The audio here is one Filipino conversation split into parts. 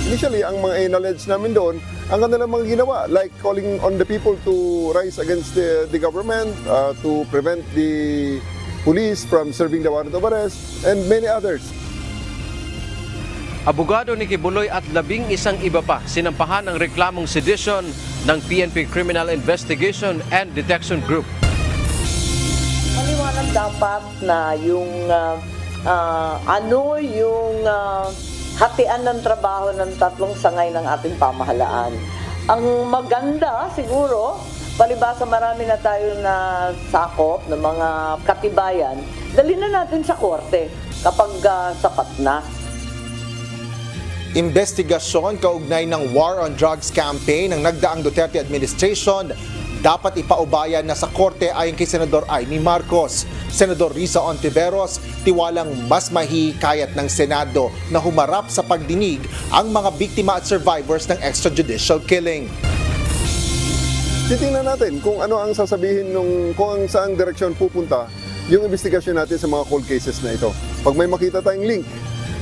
initially, ang mga in-allege namin doon, ang kanilang mga ginawa, like calling on the people to rise against the government, to prevent the police from serving the warrant of arrest, and many others. Abogado ni Kibuloy at 11 iba pa sinampahan ng reklamong sedition ng PNP Criminal Investigation and Detection Group. Maliwanag dapat na yung hatian ng trabaho ng tatlong sangay ng ating pamahalaan. Ang maganda siguro, palibasa marami na tayo na sakop ng mga katibayan, dalhin na natin sa korte kapag sapat na. Investigasyon kaugnay ng War on Drugs campaign ng nagdaang Duterte administration dapat ipaubayan na sa korte ayon kay Senador Amy Marcos. Senador Risa Ontiveros, tiwalang mas mahihikayat ng Senado na humarap sa pagdinig ang mga biktima at survivors ng extrajudicial killing. Titingnan natin kung ano ang sasabihin kung saan direksyon pupunta yung investigasyon natin sa mga cold cases na ito. Pag may makita tayong link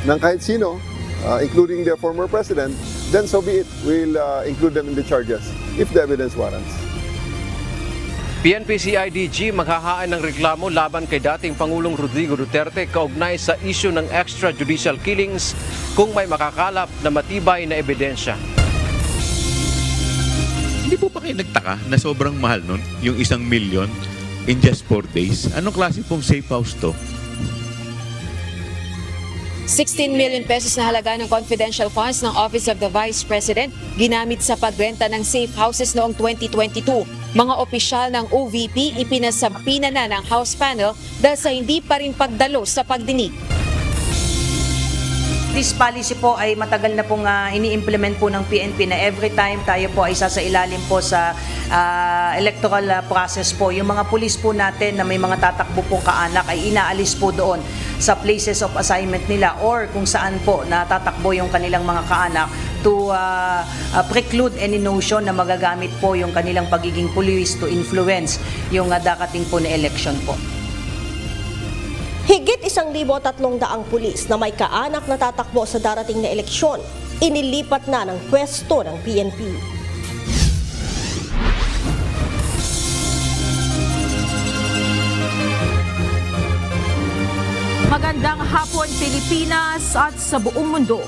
ng kahit sino, including the former president, then so be it. We'll include them in the charges if the evidence warrants. PNP-CIDG maghahaan ng reklamo laban kay dating Pangulong Rodrigo Duterte kaugnay sa isyu ng extrajudicial killings kung may makakalap na matibay na ebidensya. Hindi po ba kayo nagtaka na sobrang mahal nun, yung 1 million in just 4 days? Anong klase pong safe house to? 16 million pesos na halaga ng confidential funds ng Office of the Vice President ginamit sa pagrenta ng safe houses noong 2022. Mga opisyal ng OVP ipinasampina na ng House panel dahil sa hindi pa rin pagdalo sa pagdinig. This policy po ay matagal na pong ini-implement po ng PNP na every time tayo po ay sasailalim po sa electoral process po. Yung mga pulis po natin na may mga tatakbo pong kaanak ay inaalis po doon sa places of assignment nila or kung saan po natatakbo yung kanilang mga kaanak to preclude any notion na magagamit po yung kanilang pagiging pulis to influence yung darating po na election po. Higit 1,300 pulis na may kaanak na tatakbo sa darating na eleksyon, inilipat na ng pwesto ng PNP. Magandang hapon Pilipinas at sa buong mundo.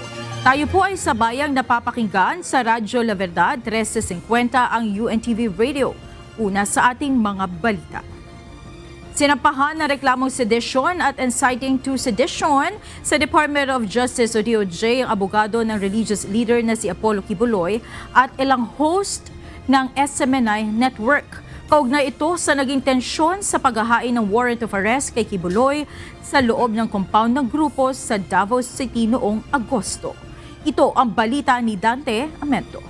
Tayo po ay sabayang napapakinggan sa Radyo La Verdad 1350 ang UNTV Radio. Una sa ating mga balita. Sinampahan na reklamong sedition at inciting to sedition sa Department of Justice o DOJ ang abogado ng religious leader na si Apollo Kibuloy at ilang host ng SMNI Network. Kaugnay ito sa naging tensyon sa paghahain ng warrant of arrest kay Kibuloy sa loob ng compound ng grupo sa Davao City noong Agosto. Ito ang balita ni Dante Amento.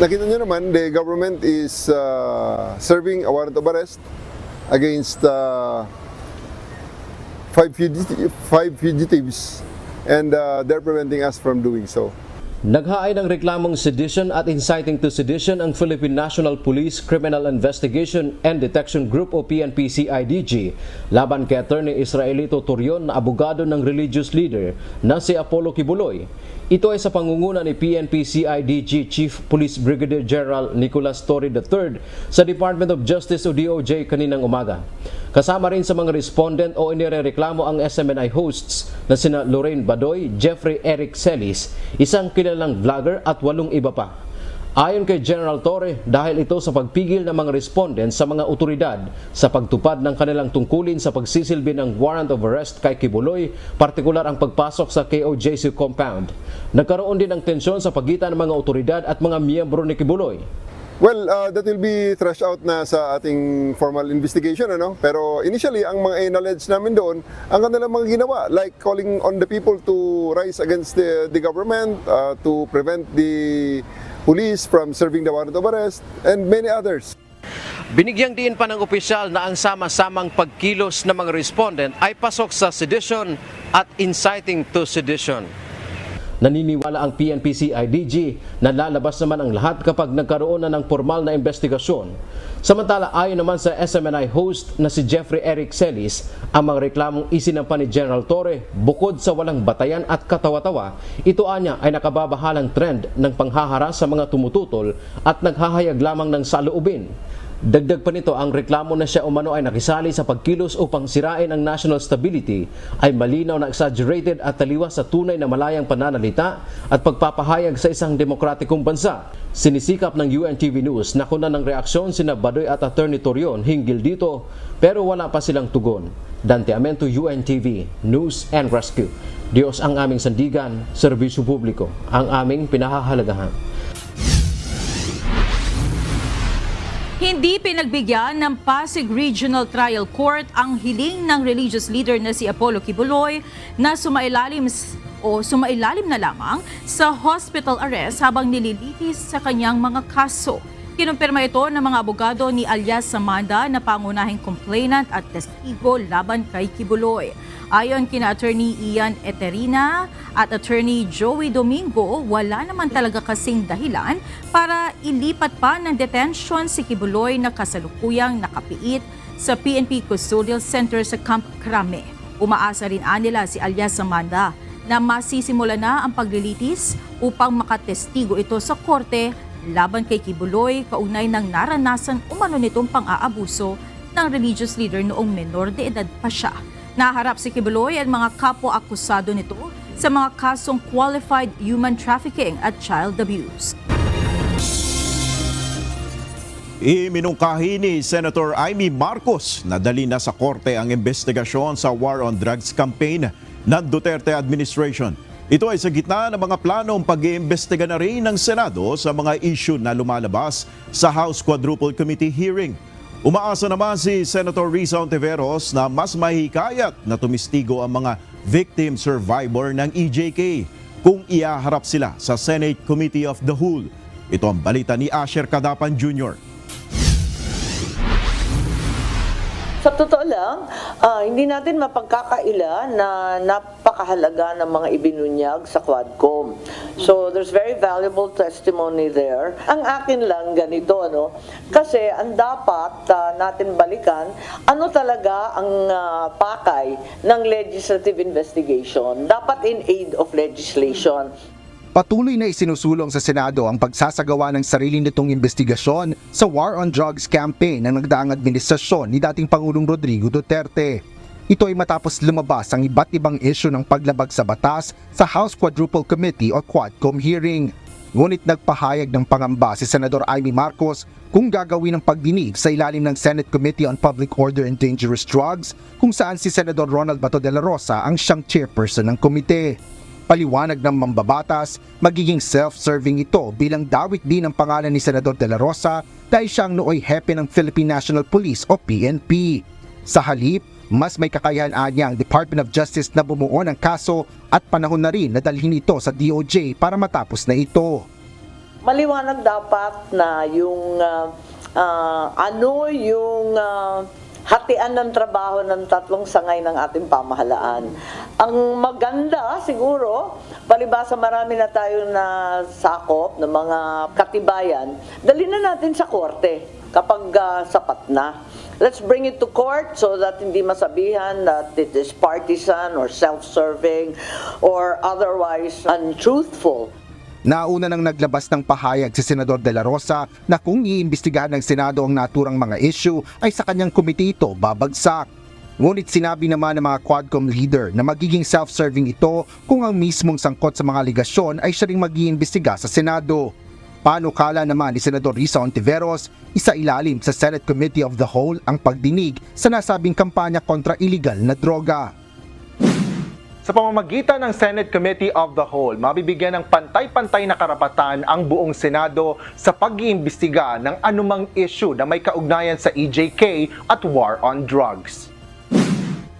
Nakita nyo naman, the government is serving a warrant of arrest against 5 fugitives and they're preventing us from doing so. Naghaay ng reklamong sedition at inciting to sedition ang Philippine National Police Criminal Investigation and Detection Group o PNP-CIDG laban kay Attorney Israelito Turion na abogado ng religious leader na si Apollo Kibuloy. Ito ay sa pangunguna ni PNP-CIDG Chief Police Brigadier General Nicolas Torre III sa Department of Justice o DOJ kaninang umaga. Kasama rin sa mga respondent o inirereklamo ang SMNI hosts na sina Lorraine Badoy, Jeffrey Eric Celis, isang kilalang vlogger at 8 iba pa. Ayon kay General Torre, dahil ito sa pagpigil ng mga respondents sa mga otoridad sa pagtupad ng kanilang tungkulin sa pagsisilbi ng warrant of arrest kay Kibuloy, partikular ang pagpasok sa KOJC compound. Nagkaroon din ng tensyon sa pagitan ng mga otoridad at mga miyembro ni Kibuloy. Well, that will be threshed out na sa ating formal investigation, ano? Pero initially, ang mga in-allege namin doon, ang kanilang mga ginawa, like calling on the people to rise against the government, to prevent the police from serving the warrant of arrest, and many others. Binigyang diin pa ng opisyal na ang sama-samang pagkilos ng mga respondent ay pasok sa sedition at inciting to sedition. Naniniwala ang PNP-CIDG na lalabas naman ang lahat kapag nagkaroon na ng formal na investigasyon. Samantala, ayon naman sa SMNI host na si Jeffrey Eric Celis, ang mga reklamong isinampa ni General Torre, bukod sa walang batayan at katawa-tawa, ito anya ay nakababahalang trend ng panghaharas sa mga tumututol at naghahayag lamang ng saloobin. Dagdag pa nito, ang reklamo na siya umano ay nakisali sa pagkilos upang sirain ang national stability ay malinaw na exaggerated at taliwas sa tunay na malayang pananalita at pagpapahayag sa isang demokratikong bansa. Sinisikap ng UNTV News na kunan ng reaksyon sina Badoy at Attorney Torion hinggil dito pero wala pa silang tugon. Dante Amento, UNTV News and Rescue. Diyos ang aming sandigan, serbisyo publiko ang aming pinahahalagahan. Hindi pinagbigyan ng Pasig Regional Trial Court ang hiling ng religious leader na si Apollo Kibuloy na sumailalim na lamang sa hospital arrest habang nililitis sa kanyang mga kaso. Kinumpirma ito ng mga abogado ni Alias Samanda na pangunahing complainant at testigo laban kay Kibuloy. Ayon kina Attorney Ian Eterina at Attorney Joey Domingo, wala naman talaga kasing dahilan para ilipat pa ng detention si Kibuloy na kasalukuyang nakapiit sa PNP Custodial Center sa Camp Crame. Umaasa rin nila si Alias Samanda na masisimula na ang paglilitis upang makatestigo ito sa korte laban kay Kibuloy kaugnay ng naranasan umano nitong pang-aabuso ng religious leader noong menor de edad pa siya. Naharap si Kibuloy at mga kapwa-akusado nito sa mga kasong qualified human trafficking at child abuse. Iminungkahi ni Senator Amy Marcos na dali na sa korte ang investigasyon sa war on drugs campaign ng Duterte administration. Ito ay sa gitna ng mga planong pag-iimbestiga na rin ng Senado sa mga issue na lumalabas sa House Quadruple Committee hearing. Umaasa naman si Senator Risa Ontiveros na mas mahikayat na tumistigo ang mga victim survivor ng EJK kung iaharap sila sa Senate Committee of the Whole. Ito ang balita ni Asher Cadapan Jr. Sa totoo lang, hindi natin mapagkakaila na napakahalaga ng mga ibinunyag sa Quadcom. So there's very valuable testimony there. Ang akin lang ganito, no? Kasi ang dapat natin balikan, ano talaga ang pakay ng legislative investigation? Dapat in aid of legislation. Patuloy na isinusulong sa Senado ang pagsasagawa ng sarili nitong investigasyon sa War on Drugs campaign ng nagdaang administrasyon ni dating Pangulong Rodrigo Duterte. Ito ay matapos lumabas ang iba't ibang issue ng paglabag sa batas sa House Quadruple Committee o Quadcom hearing. Ngunit nagpahayag ng pangamba si Senador Amy Marcos kung gagawin ang pagdinig sa ilalim ng Senate Committee on Public Order and Dangerous Drugs kung saan si Senador Ronald Bato de la Rosa ang siyang chairperson ng komite. Paliwanag ng mambabatas, magiging self-serving ito bilang dawit din ang pangalan ni Senador de la Rosa dahil siyang nooy hepe ng Philippine National Police o PNP. Sa halip, mas may kakayahan niya ang Department of Justice na bumuo ng kaso at panahon na rin na dalhin ito sa DOJ para matapos na ito. Maliwanag dapat na yung hatian ng trabaho ng tatlong sangay ng ating pamahalaan. Ang maganda siguro, palibasa marami na tayo na sakop ng mga katibayan, dali na natin sa korte kapag sapat na. Let's bring it to court so that hindi masabihan that it is partisan or self-serving or otherwise untruthful. Nauna nang naglabas ng pahayag si Senador de la Rosa na kung iimbestigahan ng Senado ang naturang mga issue ay sa kanyang komite ito babagsak. Ngunit sinabi naman ng mga Quadcom leader na magiging self-serving ito kung ang mismong sangkot sa mga aligasyon ay siya ring mag-iimbestiga sa Senado. Panukala naman ni Senador Risa Ontiveros, isa ilalim sa Senate Committee of the Whole ang pagdinig sa nasabing kampanya kontra iligal na droga. Sa pamamagitan ng Senate Committee of the Whole, mabibigyan ng pantay-pantay na karapatan ang buong Senado sa pag-iimbestiga ng anumang issue na may kaugnayan sa EJK at war on drugs.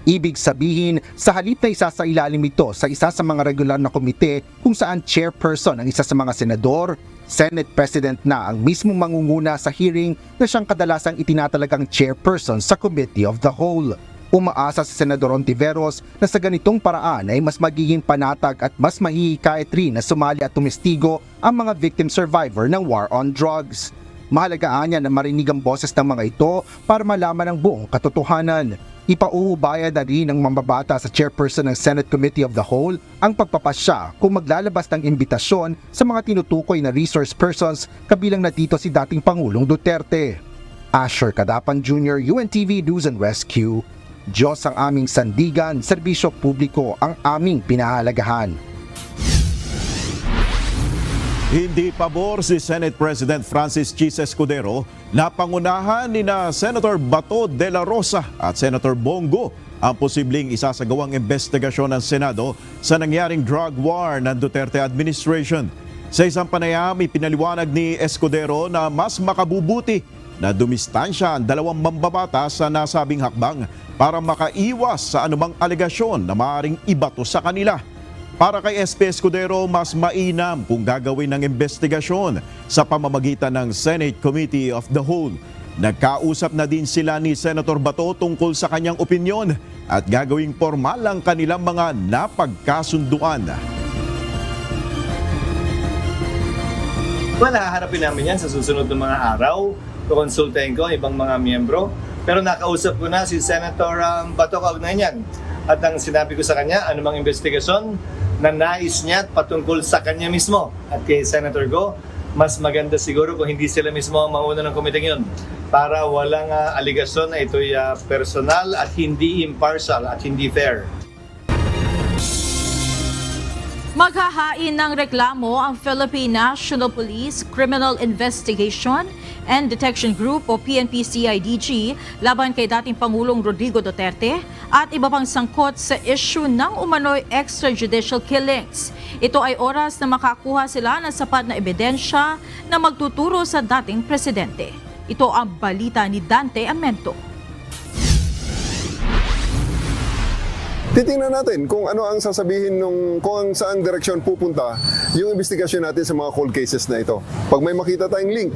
Ibig sabihin, sa halip na isasailalim ito sa isa sa mga regular na komite kung saan chairperson ang isa sa mga senador, Senate President na ang mismong mangunguna sa hearing na siyang kadalasang itinatalagang chairperson sa Committee of the Whole. Umaasa si Senador Ontiveros na sa ganitong paraan ay mas magiging panatag at mas mahihikayat rin na sumali at tumestigo ang mga victim survivor ng war on drugs. Mahalaga niya na marinig ang boses ng mga ito para malaman ang buong katotohanan. Ipauhubaya na rin ng mambabata sa chairperson ng Senate Committee of the Whole ang pagpapasya kung maglalabas ng imbitasyon sa mga tinutukoy na resource persons kabilang na dito si dating Pangulong Duterte. Asher Cadapan Jr., UNTV News and Rescue. Diyos ang aming sandigan, serbisyo publiko ang aming pinahalagahan. Hindi pabor si Senate President Francis Chis Escudero na pangunahan ni na Senator Bato de la Rosa at Senator Bongo ang posibleng isasagawang investigasyon ng Senado sa nangyaring drug war ng Duterte administration. Sa isang panayam, ipinaliwanag ni Escudero na mas makabubuti na dumistansya ang dalawang mambabata sa nasabing hakbang para makaiwas sa anumang alegasyon na maaaring ibato sa kanila. Para kay SP Escudero, mas mainam kung gagawin ng investigasyon sa pamamagitan ng Senate Committee of the Whole. Nagkausap na din sila ni Senator Bato tungkol sa kanyang opinyon at gagawing formal ang kanilang mga napagkasunduan. Well, haharapin namin yan sa susunod ng mga araw. Kukonsultahin ko ang ibang mga miyembro. Pero nakausap ko na si Senator Bato kaugnay niyan. At ang sinabi ko sa kanya, anumang investigasyon na nais niya patungkol sa kanya mismo. At kay Senator Go, mas maganda siguro kung hindi sila mismo ang mauna ng komiteng yun. Para walang aligasyon na ito'y personal at hindi impartial at hindi fair. Maghahain ng reklamo ang Philippine National Police Criminal Investigation and Detection Group o PNP-CIDG laban kay dating Pangulong Rodrigo Duterte at iba pang sangkot sa issue ng umano'y extrajudicial killings. Ito ay oras na makakuha sila ng sapat na ebidensya na magtuturo sa dating presidente. Ito ang balita ni Dante Amento. Titingnan natin kung ano ang sasabihin kung saan direksyon pupunta yung investigasyon natin sa mga cold cases na ito. Pag may makita tayong link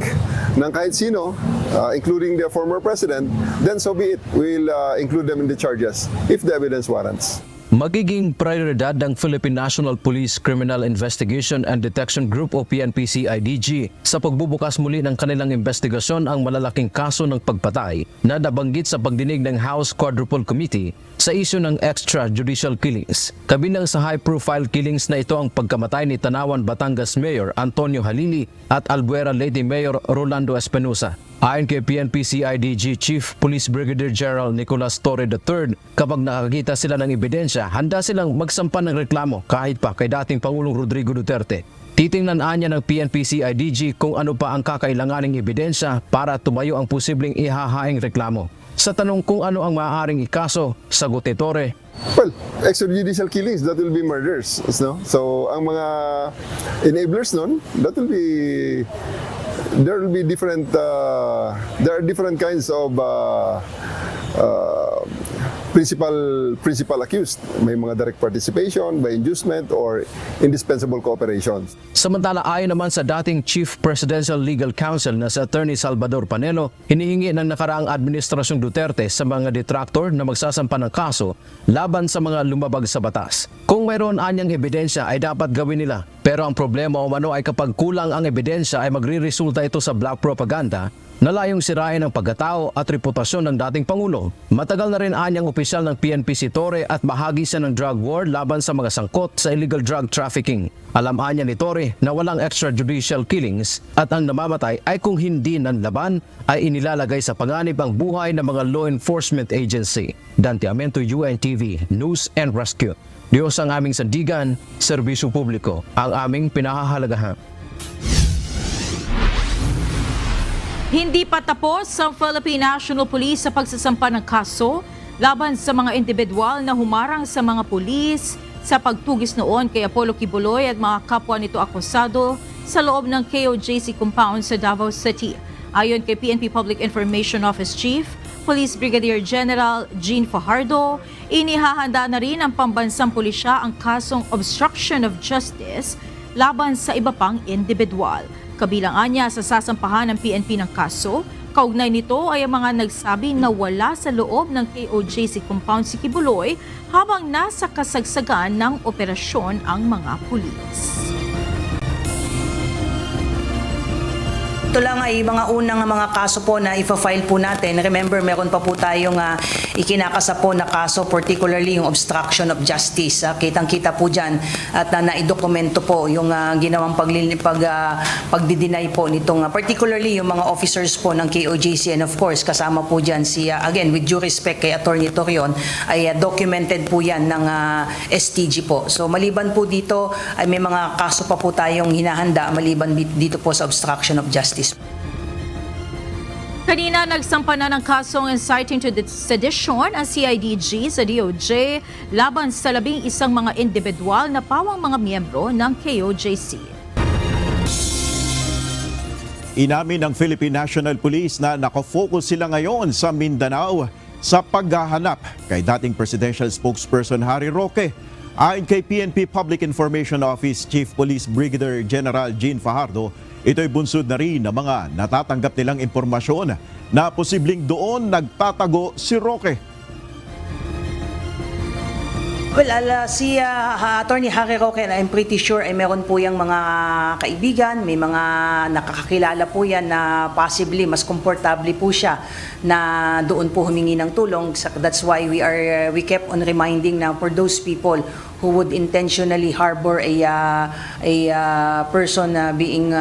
ng kahit sino, including the former president, then so be it. We'll include them in the charges if the evidence warrants. Magiging prioridad ng Philippine National Police Criminal Investigation and Detection Group o PNP-CIDG sa pagbubukas muli ng kanilang investigasyon ang malalaking kaso ng pagpatay na nabanggit sa pagdinig ng House Quadruple Committee sa isyu ng extrajudicial killings. Kabilang sa high-profile killings na ito ang pagkamatay ni Tanawan, Batangas Mayor Antonio Halili at Albuera Leyte Mayor Rolando Espinosa. Ayon kay PNP-CIDG Chief Police Brigadier General Nicolas Torre III, kapag nakakita sila ng ebidensya, handa silang magsampa ng reklamo kahit pa kay dating Pangulong Rodrigo Duterte. Titingnan anya ng PNP-CIDG kung ano pa ang kakailanganing ebidensya para tumayo ang posibleng ihahaing reklamo. Sa tanong kung ano ang maaaring ikaso, sagot ni Torre, Well, extrajudicial killings, that will be murders. No? So, ang mga enablers nun, that will be... There will be different, there are different kinds of principal accused. May mga direct participation, by inducement, or indispensable cooperation. Samantala ayon naman sa dating Chief Presidential Legal Counsel na si Attorney Salvador Panelo, hinihingi ng nakaraang administrasyong Duterte sa mga detractor na magsasampa ng kaso laban sa mga lumabag sa batas. Kung mayroon anyang ebidensya ay dapat gawin nila. Pero ang problema umano ay kapag kulang ang ebidensya ay magre-resulta ito sa black propaganda na layong sirain ang pagkatao at reputasyon ng dating Pangulo. Matagal na rin anyang opisyal ng PNP si Torre at bahagi siya ng drug war laban sa mga sangkot sa illegal drug trafficking. Alam anya ni Torre na walang extrajudicial killings at ang namamatay ay kung hindi nanlaban ay inilalagay sa panganib ang buhay ng mga law enforcement agency. Dante Amento, UNTV, News and Rescue. Diyos ang aming sandigan, serbisyo publiko ang aming pinahahalagahan. Hindi pa tapos ang Philippine National Police sa pagsasampa ng kaso laban sa mga individual na humarang sa mga pulis sa pagtugis noon kay Apollo Kibuloy at mga kapwa nito akusado sa loob ng KOJC compound sa Davao City. Ayon kay PNP Public Information Office Chief, Police Brigadier General Jean Fajardo, inihahanda na rin ang pambansang pulisya ang kasong obstruction of justice laban sa iba pang individual. Kabilang anya sa sasampahan ng PNP ng kaso, Kaugnay nito ay ang mga nagsabi na wala sa loob ng KOJC compound si Kibuloy habang nasa kasagsagan ng operasyon ang mga pulis. Ito lang ay mga unang mga kaso po na ifa-file po natin. Remember, meron pa po tayong ikinakasa po na kaso, particularly yung obstruction of justice. Kitang-kita po dyan at naidokumento po yung ginawang pagdideny po nitong, particularly yung mga officers po ng KOJC, and of course, kasama po dyan si, again, with due respect kay Attorney Torion, ay documented po yan ng STG po. So maliban po dito, ay may mga kaso pa po tayong hinahanda maliban dito po sa obstruction of justice. Kanina nagsampa na ng kasong inciting to sedition ang CIDG sa DOJ laban sa 11 mga individual na pawang mga miyembro ng KOJC. Inamin ng Philippine National Police na nakafocus sila ngayon sa Mindanao sa paghahanap kay dating Presidential Spokesperson Harry Roque. Ayon kay PNP Public Information Office Chief Police Brigadier General Jean Fajardo, ito'y bunsod na rin ng mga natatanggap nilang impormasyon na posibleng doon nagtatago si Roque. Well, si Attorney Harry Roque, I'm pretty sure ay meron po yung mga kaibigan, may mga nakakakilala po yan na possibly mas komportable po siya na doon po humingi ng tulong. That's why we kept on reminding na for those people who would intentionally harbor a person being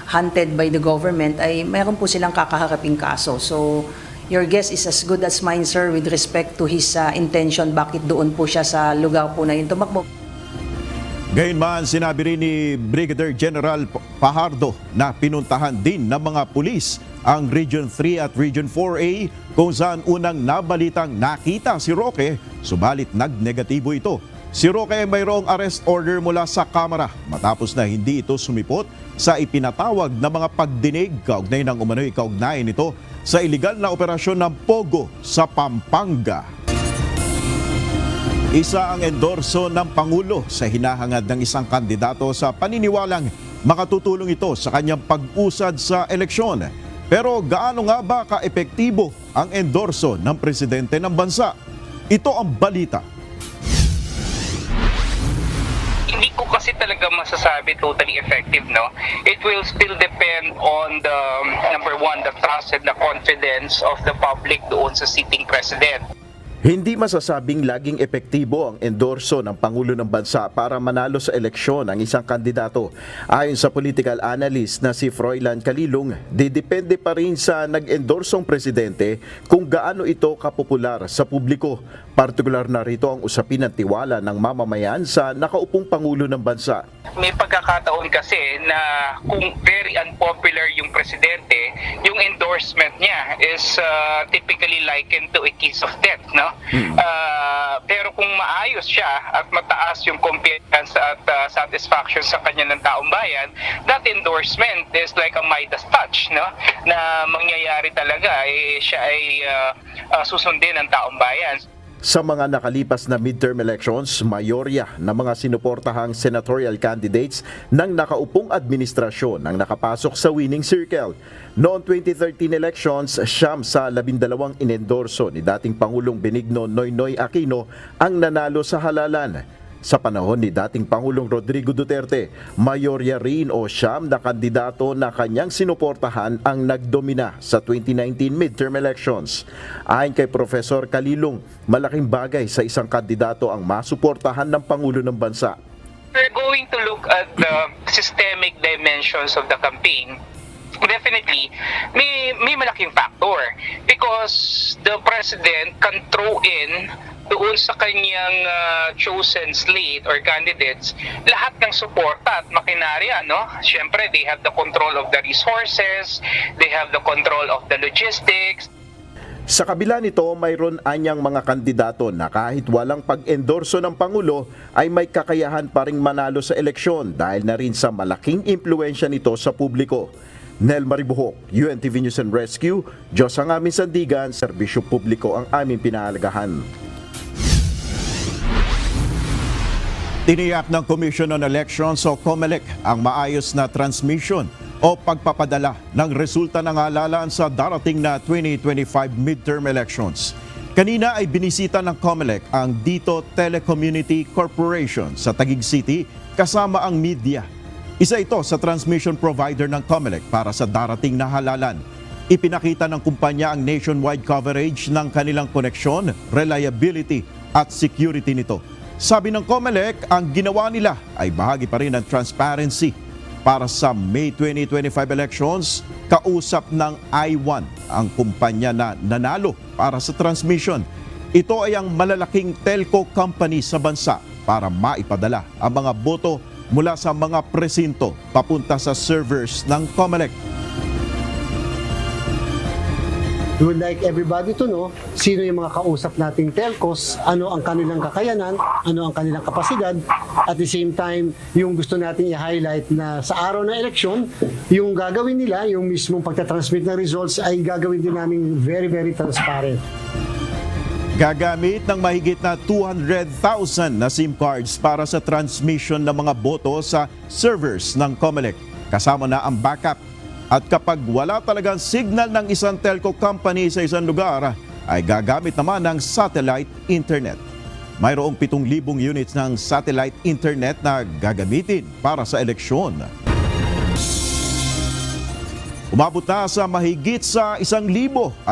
hunted by the government, ay meron po silang kakaharaping kaso. So your guess is as good as mine, sir, with respect to his intention, bakit doon po siya sa lugar po na yun tumakbo. Gayunman, sinabi rin ni Brigadier General Fajardo na pinuntahan din ng mga pulis ang Region 3 at Region 4A kung saan unang nabalitang nakita si Roque, subalit nagnegatibo ito. Si Roque ay mayroong arrest order mula sa Kamara matapos na hindi ito sumipot sa ipinatawag na mga pagdinig kaugnay ng umano'y kaugnayan nito sa iligal na operasyon ng Pogo sa Pampanga. Isa ang endorso ng Pangulo sa hinahangad ng isang kandidato sa paniniwalang makatutulong ito sa kanyang pag-usad sa eleksyon. Pero gaano nga ba ka-epektibo ang endorso ng presidente ng bansa? Ito ang balita. Hindi ko kasi talaga masasabi totally effective, no? It will still depend on the, number one, the trust and the confidence of the public doon sa sitting president. Hindi masasabing laging epektibo ang endorso ng Pangulo ng Bansa para manalo sa eleksyon ang isang kandidato. Ayon sa political analyst na si Froilan Calilong, didepende pa rin sa nag-endorsong presidente kung gaano ito kapopular sa publiko. Partikular na rito ang usapin ng tiwala ng mamamayan sa nakaupong Pangulo ng Bansa. May pagkakataon kasi na kung very unpopular yung presidente, yung endorsement niya is typically likened to a kiss of death, no? Pero kung maayos siya at mataas yung confiance at satisfaction sa kanya ng taong bayan, that endorsement is like a Midas touch, no? Na mangyayari talaga siya ay susundin ng taong bayan. Sa mga nakalipas na midterm elections, mayorya ng mga sinuportahang senatorial candidates ng nakaupong administrasyon ang nakapasok sa winning circle. Noong 2013 elections, 9 sa 12 inendorso ni dating Pangulong Benigno Noynoy Aquino ang nanalo sa halalan. Sa panahon ni dating Pangulong Rodrigo Duterte, mayorya rin o 9 na kandidato na kanyang sinuportahan ang nagdomina sa 2019 midterm elections. Ayon kay Professor Calilong, malaking bagay sa isang kandidato ang masuportahan ng Pangulo ng Bansa. We're going to look at the systemic dimensions of the campaign. Definitely, may malaking factor because the president can throw in doon sa kanyang chosen slate or candidates lahat ng suporta at makinarya, no? Siyempre, they have the control of the resources, they have the control of the logistics. Sa kabila nito, mayroon anyang mga kandidato na kahit walang pag-endorso ng Pangulo ay may kakayahan pa ring manalo sa eleksyon dahil na rin sa malaking impluensya nito sa publiko. Nel Maribuhok, UNTV News and Rescue, Diyos ang aming sandigan, serbisyo publiko ang aming pinahalagahan. Tiniyak ng Commission on Elections o COMELEC ang maayos na transmission o o pagpapadala ng resulta ng halalan sa darating na 2025 midterm elections. Kanina ay binisita ng COMELEC ang Dito Telecommunity Corporation sa Taguig City kasama ang media. Isa ito sa transmission provider ng COMELEC para sa darating na halalan. Ipinakita ng kumpanya ang nationwide coverage ng kanilang koneksyon, reliability at security nito. Sabi ng COMELEC, ang ginawa nila ay bahagi pa rin ng transparency. Para sa May 2025 elections, kausap ng I1 ang kumpanya na nanalo para sa transmission. Ito ay ang malalaking telco company sa bansa para maipadala ang mga boto mula sa mga presinto papunta sa servers ng COMELEC. We would like everybody to know sino yung mga kausap nating telcos, ano ang kanilang kakayanan, ano ang kanilang kapasidad. At the same time, yung gusto nating i-highlight na sa araw ng eleksyon, yung gagawin nila, yung mismong pagtatransmit ng results ay gagawin din namin very, very transparent. Gagamit ng mahigit na 200,000 na SIM cards para sa transmission ng mga boto sa servers ng COMELEC. Kasama na ang backup. At kapag wala talagang signal ng isang telco company sa isang lugar, ay gagamit naman ng satellite internet. Mayroong 7,000 units ng satellite internet na gagamitin para sa eleksyon. Umabot na sa mahigit sa 1,500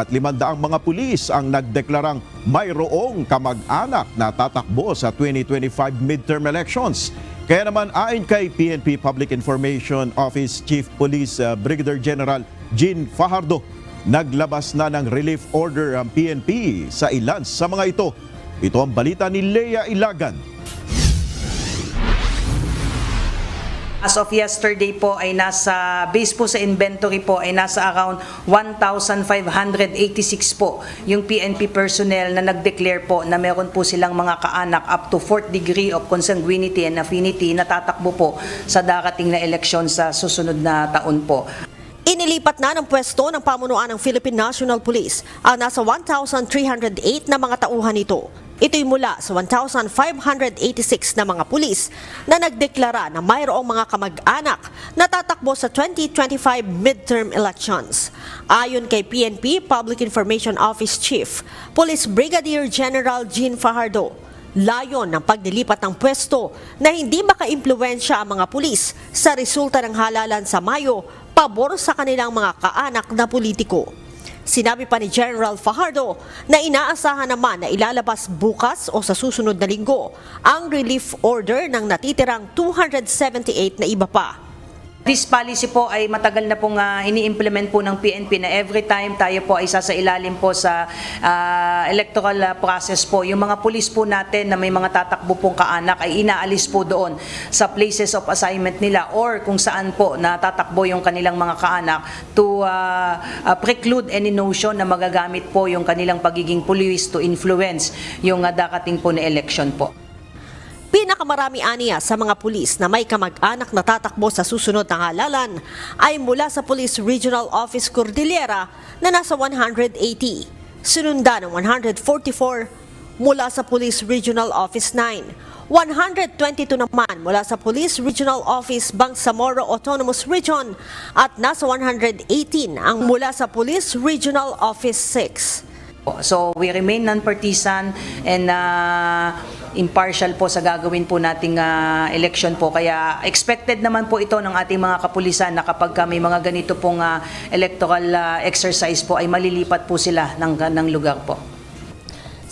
mga pulis ang nagdeklarang mayroong kamag-anak na tatakbo sa 2025 midterm elections. Kaya naman ayon kay PNP Public Information Office Chief Police Brigadier General Jean Fajardo, naglabas na ng relief order ang PNP sa ilan sa mga ito. Ito ang balita ni Lea Ilagan. As of yesterday po ay nasa, base po sa inventory po ay nasa around 1,586 po yung PNP personnel na nag-declare po na meron po silang mga kaanak up to 4th degree of consanguinity and affinity na tatakbo po sa darating na eleksyon sa susunod na taon po. Inilipat na ng pwesto ng pamunuan ng Philippine National Police ang nasa 1,308 na mga tauhan nito. Ito'y mula sa 1,586 na mga pulis na nagdeklara na mayroong mga kamag-anak na tatakbo sa 2025 midterm elections. Ayon kay PNP Public Information Office Chief, Police Brigadier General Jean Fajardo, layon ng paglilipat ng pwesto na hindi makaimpluwensya ang mga pulis sa resulta ng halalan sa Mayo pabor sa kanilang mga kaanak na politiko. Sinabi pa ni General Fajardo na inaasahan naman na ilalabas bukas o sa susunod na linggo ang relief order ng natitirang 278 na iba pa. This policy po ay matagal na pong ini-implement po ng PNP na every time tayo po ay sasailalim po sa electoral process po. Yung mga pulis po natin na may mga tatakbo pong kaanak ay inaalis po doon sa places of assignment nila or kung saan po natatakbo yung kanilang mga kaanak to preclude any notion na magagamit po yung kanilang pagiging pulis to influence yung darating po na election po. Pinakamarami aniya sa mga pulis na may kamag-anak na tatakbo sa susunod na halalan ay mula sa Police Regional Office Cordillera na nasa 180, sinundan ng 144 mula sa Police Regional Office 9, 122 naman mula sa Police Regional Office Bangsamoro Autonomous Region at nasa 118 ang mula sa Police Regional Office 6. So we remain non-partisan and impartial po sa gagawin po nating election po. Kaya expected naman po ito ng ating mga kapulisan na kapag may mga ganito pong electoral exercise po ay malilipat po sila ng lugar po.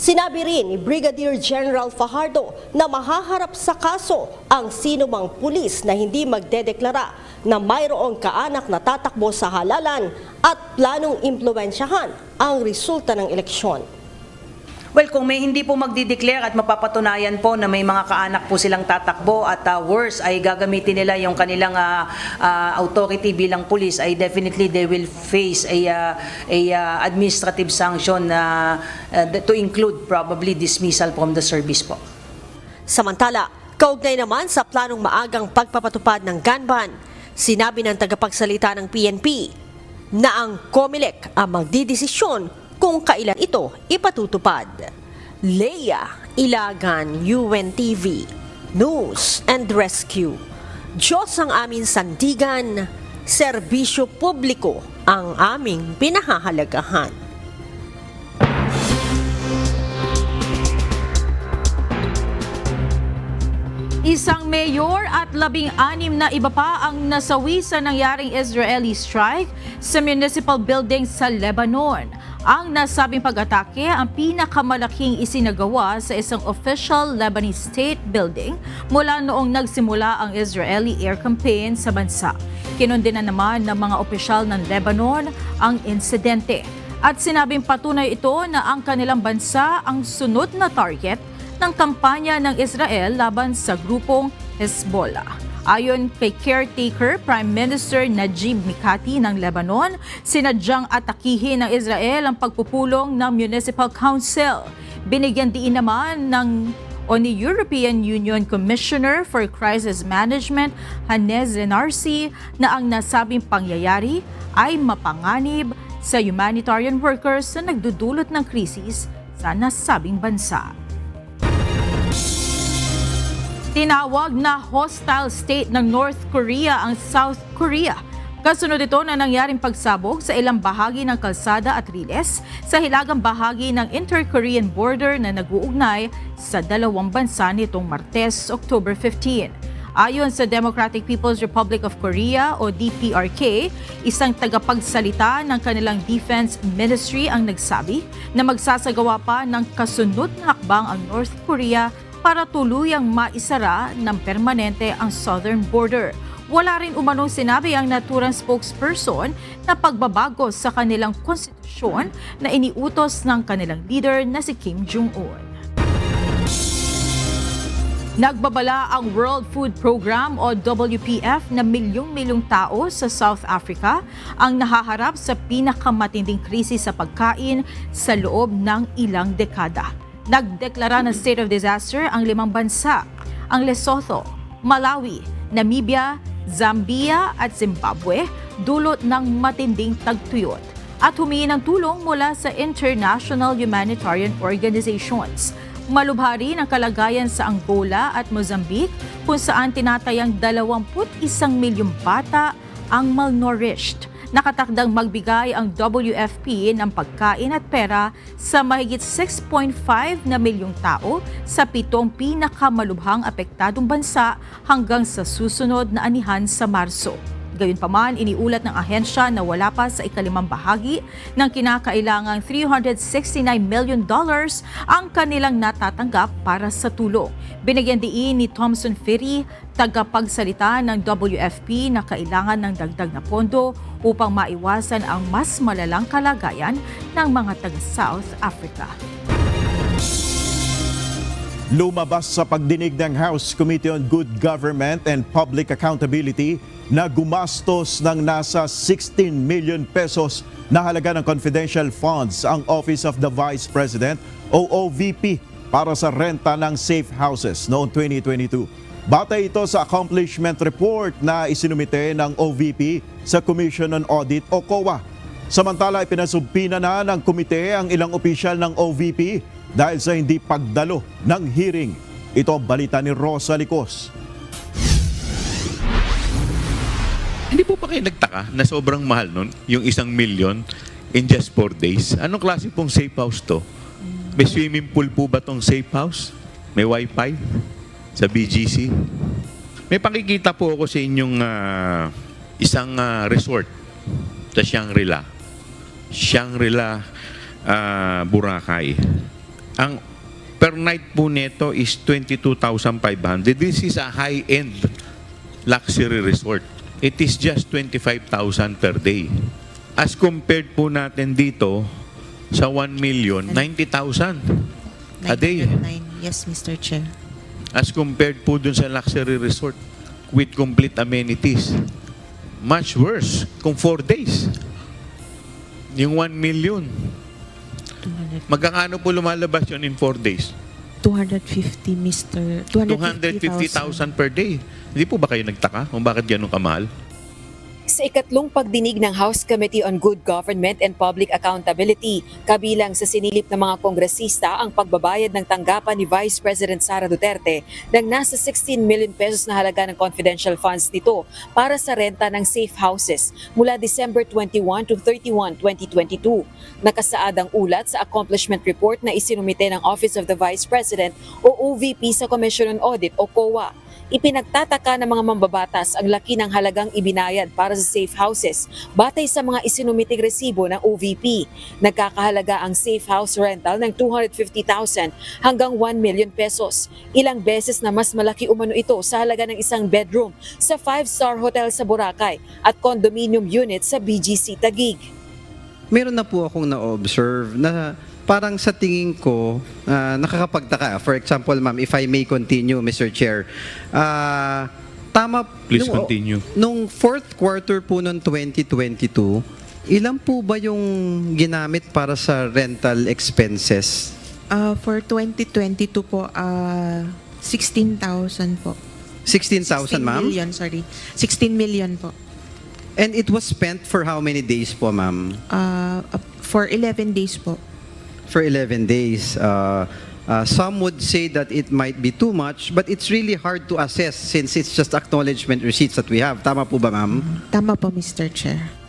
Sinabi rin ni Brigadier General Fajardo na mahaharap sa kaso ang sinumang pulis na hindi magdedeklara na mayroong kaanak na tatakbo sa halalan at planong impluwensyahan ang resulta ng eleksyon. Well, kung may hindi po magdideclare at mapapatunayan po na may mga kaanak po silang tatakbo at worse ay gagamitin nila yung kanilang authority bilang police, ay definitely they will face a administrative sanction to include probably dismissal from the service po. Samantala, kaugnay naman sa planong maagang pagpapatupad ng gun ban, sinabi ng tagapagsalita ng PNP na ang COMELEC ang magdidesisyon kung kailan ito ipatutupad. Lea Ilagan, UNTV, News and Rescue. Diyos ang aming sandigan, serbisyo publiko ang aming pinahahalagahan. Isang mayor at 16 na iba pa ang nasawi sa nangyaring Israeli strike sa municipal building sa Lebanon. Ang nasabing pag-atake ang pinakamalaking isinagawa sa isang official Lebanese state building mula noong nagsimula ang Israeli air campaign sa bansa. Kinundina naman ng mga opisyal ng Lebanon ang insidente at sinabing patunay ito na ang kanilang bansa ang sunod na target ng kampanya ng Israel laban sa grupong Hezbollah. Ayon kay caretaker Prime Minister Najib Mikati ng Lebanon, sinadyang atakihin ng Israel ang pagpupulong ng Municipal Council. Binigyan diin naman ng European Union Commissioner for Crisis Management Hannes Renarsi na ang nasabing pangyayari ay mapanganib sa humanitarian workers na nagdudulot ng krisis sa nasabing bansa. Tinawag na hostile state ng North Korea ang South Korea. Kasunod ito na nangyaring pagsabog sa ilang bahagi ng kalsada at riles sa hilagang bahagi ng inter-Korean border na nag-uugnay sa dalawang bansa nitong Martes, October 15. Ayon sa Democratic People's Republic of Korea o DPRK, isang tagapagsalita ng kanilang Defense Ministry ang nagsabi na magsasagawa pa ng kasunod na hakbang ang North Korea para tuluyang maisara ng permanente ang southern border. Wala rin umanong sinabi ang naturang spokesperson na pagbabago sa kanilang konstitusyon na iniutos ng kanilang leader na si Kim Jong-un. Nagbabala ang World Food Program o WPF na milyong-milyong tao sa South Africa ang nahaharap sa pinakamatinding krisis sa pagkain sa loob ng ilang dekada. Nagdeklara ng state of disaster ang 5 bansa, ang Lesotho, Malawi, Namibia, Zambia at Zimbabwe dulot ng matinding tagtuyot at humingi ng tulong mula sa international humanitarian organizations. Malubha rin ang kalagayan sa Angola at Mozambique kung saan tinatayang 21 milyong bata ang malnourished. Nakatakdang magbigay ang WFP ng pagkain at pera sa mahigit 6.5 na milyong tao sa 7 pinakamalubhang apektadong bansa hanggang sa susunod na anihan sa Marso. Gayunpaman, iniulat ng ahensya na wala pa sa ikalimang bahagi ng kinakailangang $369 million ang kanilang natatanggap para sa tulong. Binigyan diin ni Thomson Firi, tagapagsalita ng WFP na kailangan ng dagdag na pondo upang maiwasan ang mas malalang kalagayan ng mga taga-South Africa. Lumabas sa pagdinig ng House Committee on Good Government and Public Accountability na gumastos ng nasa 16 million pesos na halaga ng confidential funds ang Office of the Vice President o OVP para sa renta ng safe houses noong 2022. Batay ito sa accomplishment report na isinumite ng OVP sa Commission on Audit o COA. Samantala, ipinasumpina na ng komite ang ilang opisyal ng OVP dahil sa hindi pagdalo ng hearing. Ito ang balita ni Rosa Licos. Hindi po ba kayo nagtaka na sobrang mahal nun, yung 1 million in just 4 days? Anong klase pong safe house to? May swimming pool po ba tong safe house? May wifi sa BGC? May pakikita po ako sa inyong isang resort sa Shangri-La. Shangri-La, Boracay. Ang per night po nito is 22,500. This is a high-end luxury resort. It is just 25,000 per day. As compared po natin dito sa 1 million, 90,000 a day. Yes, Mr. Chair. As compared po dun sa luxury resort with complete amenities. Much worse kung 4 days. Yung 1 million. Magkakano po lumalabas yun in 4 days? 250, Mr. 250,000 per day. Hindi po ba kayo nagtaka kung bakit ganun kamahal? Sa ikatlong pagdinig ng House Committee on Good Government and Public Accountability, kabilang sa sinilip ng mga kongresista ang pagbabayad ng tanggapan ni Vice President Sara Duterte ng nasa 16 million pesos na halaga ng confidential funds nito para sa renta ng safe houses mula December 21 to 31, 2022. Nakasaad ang ulat sa accomplishment report na isinumite ng Office of the Vice President o OVP sa Commission on Audit o COA. Ipinagtataka ng mga mambabatas ang laki ng halagang ibinayad para sa safe houses batay sa mga isinumiting resibo ng OVP. Nagkakahalaga ang safe house rental ng 250,000 hanggang 1 million pesos. Ilang beses na mas malaki umano ito sa halaga ng isang bedroom sa 5-star hotel sa Boracay at condominium unit sa BGC Taguig. Meron na po akong na-observe na parang sa tingin ko, nakakapagtaka. For example, ma'am, if I may continue, Mr. Chair, tama, Please continue. Nung fourth quarter po noong 2022, ilan po ba yung ginamit para sa rental expenses? For 2022 po, 16,000 po. 16,000, ma'am? 16 million, sorry. 16 million po. And it was spent for how many days po, ma'am? For 11 days po. For 11 days. Some would say that it might be too much, but it's really hard to assess since it's just acknowledgement receipts that we have. Tama po ba, ma'am? Tama po, Mr. Chair.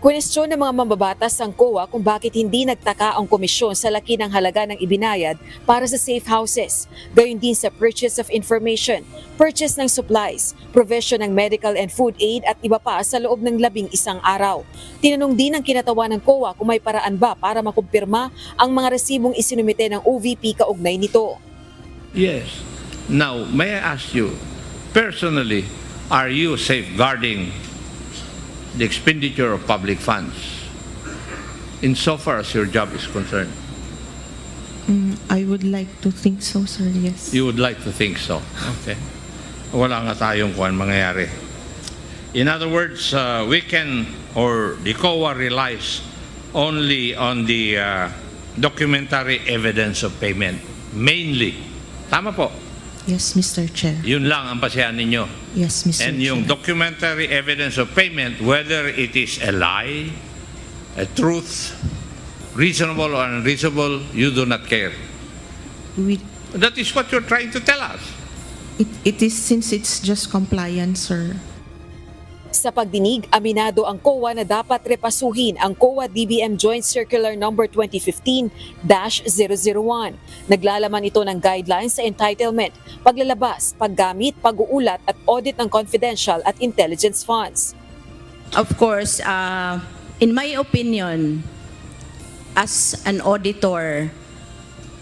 Kwestiyon ng mga mambabatas ang COA kung bakit hindi nagtaka ang komisyon sa laki ng halaga ng ibinayad para sa safe houses. Gayon din sa purchase of information, purchase ng supplies, provision ng medical and food aid at iba pa sa loob ng 11 araw. Tinanong din ng kinatawan ng COA kung may paraan ba para makumpirma ang mga resibong isinumite ng OVP kaugnay nito. Yes. Now, may I ask you, personally, are you safeguarding the expenditure of public funds insofar as your job is concerned? I would like to think so, sir, yes. You would like to think so. Okay. Wala nga tayong kuwan mangyayari. In other words, we can, or the COA relies only on the documentary evidence of payment, mainly. Tama po. Yes, Mr. Chair. Yun lang ang pasihan ninyo. Yes, Mr. And Chair. yung documentary evidence of payment, whether it is a lie, a truth, reasonable or unreasonable, you do not care. That is what you're trying to tell us. It is since it's just compliance, sir. Sa pagdinig, aminado ang COA na dapat repasuhin ang COA-DBM Joint Circular No. 2015-001. Naglalaman ito ng guidelines sa entitlement, paglalabas, paggamit, pag-uulat at audit ng confidential at intelligence funds. Of course, in my opinion, as an auditor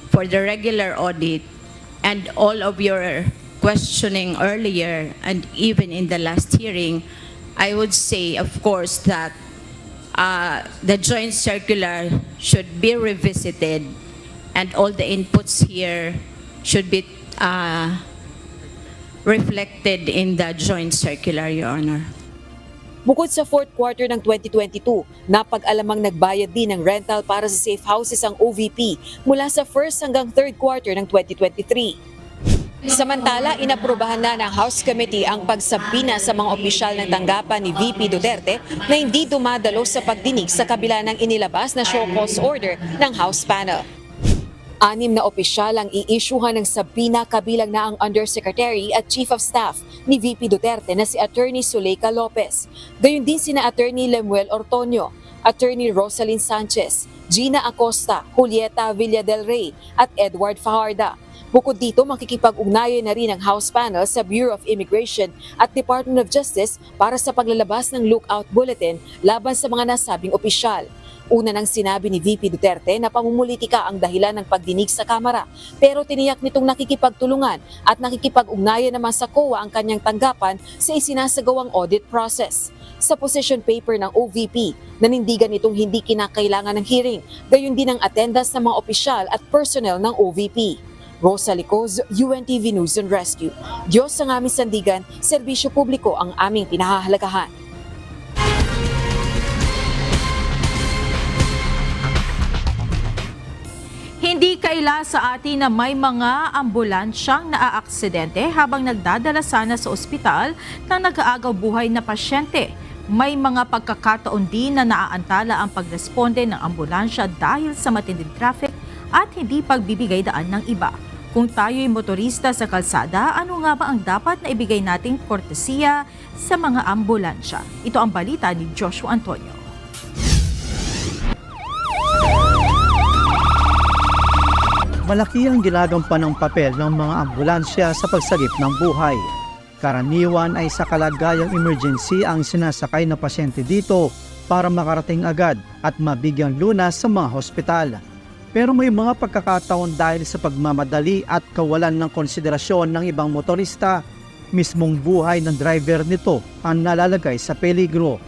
for the regular audit and all of your questioning earlier and even in the last hearing, I would say, of course, that the joint circular should be revisited and all the inputs here should be reflected in the joint circular, Your Honor. Bukod sa fourth quarter ng 2022, napag-alamang nagbayad din ng rental para sa safe houses ang OVP mula sa first hanggang third quarter ng 2023. Samantala, inaprubahan na ng House Committee ang pagsabina sa mga opisyal ng tanggapan ni VP Duterte na hindi dumadalo sa pagdinig sa kabila ng inilabas na show cause order ng House panel. 6 na opisyal ang i-issuehan ng sabina kabilang na ang Undersecretary at Chief of Staff ni VP Duterte na si Attorney Zuleika Lopez. Gayon din sina Attorney Lemuel Ortonio, Attorney Rosalyn Sanchez, Gina Acosta, Julieta Villa del Rey at Edward Fajarda. Bukod dito, makikipag-ugnayan na rin ang House panel sa Bureau of Immigration at Department of Justice para sa paglalabas ng lookout bulletin laban sa mga nasabing opisyal. Una nang sinabi ni VP Duterte na pamumulitika ang dahilan ng pagdinig sa Kamara, pero tiniyak nitong nakikipagtulungan at nakikipag-ugnayan naman sa COA ang kanyang tanggapan sa isinasagawang audit process. Sa position paper ng OVP, nanindigan itong hindi kinakailangan ng hearing, gayon din ang attendance ng mga opisyal at personnel ng OVP. Rosa Licoz, UNTV News and Rescue. Diyos ang aming sandigan, serbisyo publiko ang aming pinahahalagahan. Hindi kaila sa atin na may mga ambulansyang naaaksidente habang nagdadala sana sa ospital ng nag-aagaw buhay na pasyente. May mga pagkakataon din na naaantala ang pagresponde ng ambulansya dahil sa matinding traffic at hindi pagbibigay daan ng iba. Kung tayo'y motorista sa kalsada, ano nga ba ang dapat na ibigay nating kortesiya sa mga ambulansya? Ito ang balita ni Joshua Antonio. Malaki ang ginagampan ng papel ng mga ambulansya sa pagsagip ng buhay. Karaniwan ay sa kalagayang emergency ang sinasakay na pasyente dito para makarating agad at mabigyang lunas sa mga hospital. Pero may mga pagkakataon dahil sa pagmamadali at kawalan ng konsiderasyon ng ibang motorista, mismong buhay ng driver nito ang nalalagay sa peligro.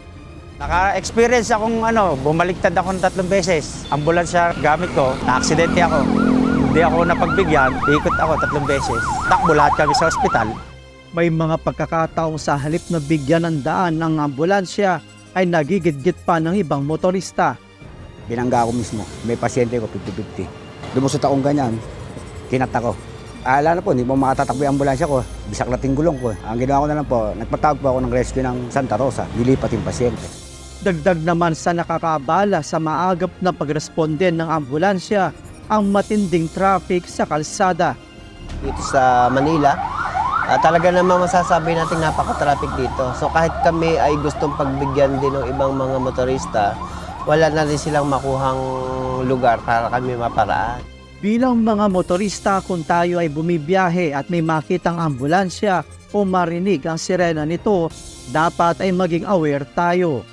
Naka-experience akong bumaliktad ako ng 3 beses. Ambulansya gamit ko, na-aksidente ako. Hindi ako napagbigyan, ikot ako 3 beses. Takbo lahat kami sa ospital. May mga pagkakataong sa halip na bigyan ng daan ng ambulansya ay nagigidgit pa ng ibang motorista. Binangga ako mismo. May pasyente ko, 50-50. Lumusot akong ganyan, kinat ako. Alam na po, hindi mo makatatakbo yung ambulansya ko. Bisak na tinggulong ko. Ang ginawa ko na lang po, nagpatawag po ako ng rescue ng Santa Rosa. Nilipat yung pasyente. Dagdag naman sa nakakaabala sa maagap na pagresponde ng ambulansya, ang matinding traffic sa kalsada. Dito sa Manila, talaga naman masasabi natin napaka-traffic dito. So kahit kami ay gustong pagbigyan din ng ibang mga motorista, wala na rin silang makuhang lugar para kami maparaan. Bilang mga motorista, kung tayo ay bumibiyahe at may makitang ambulansya o marinig ang sirena nito, dapat ay maging aware tayo.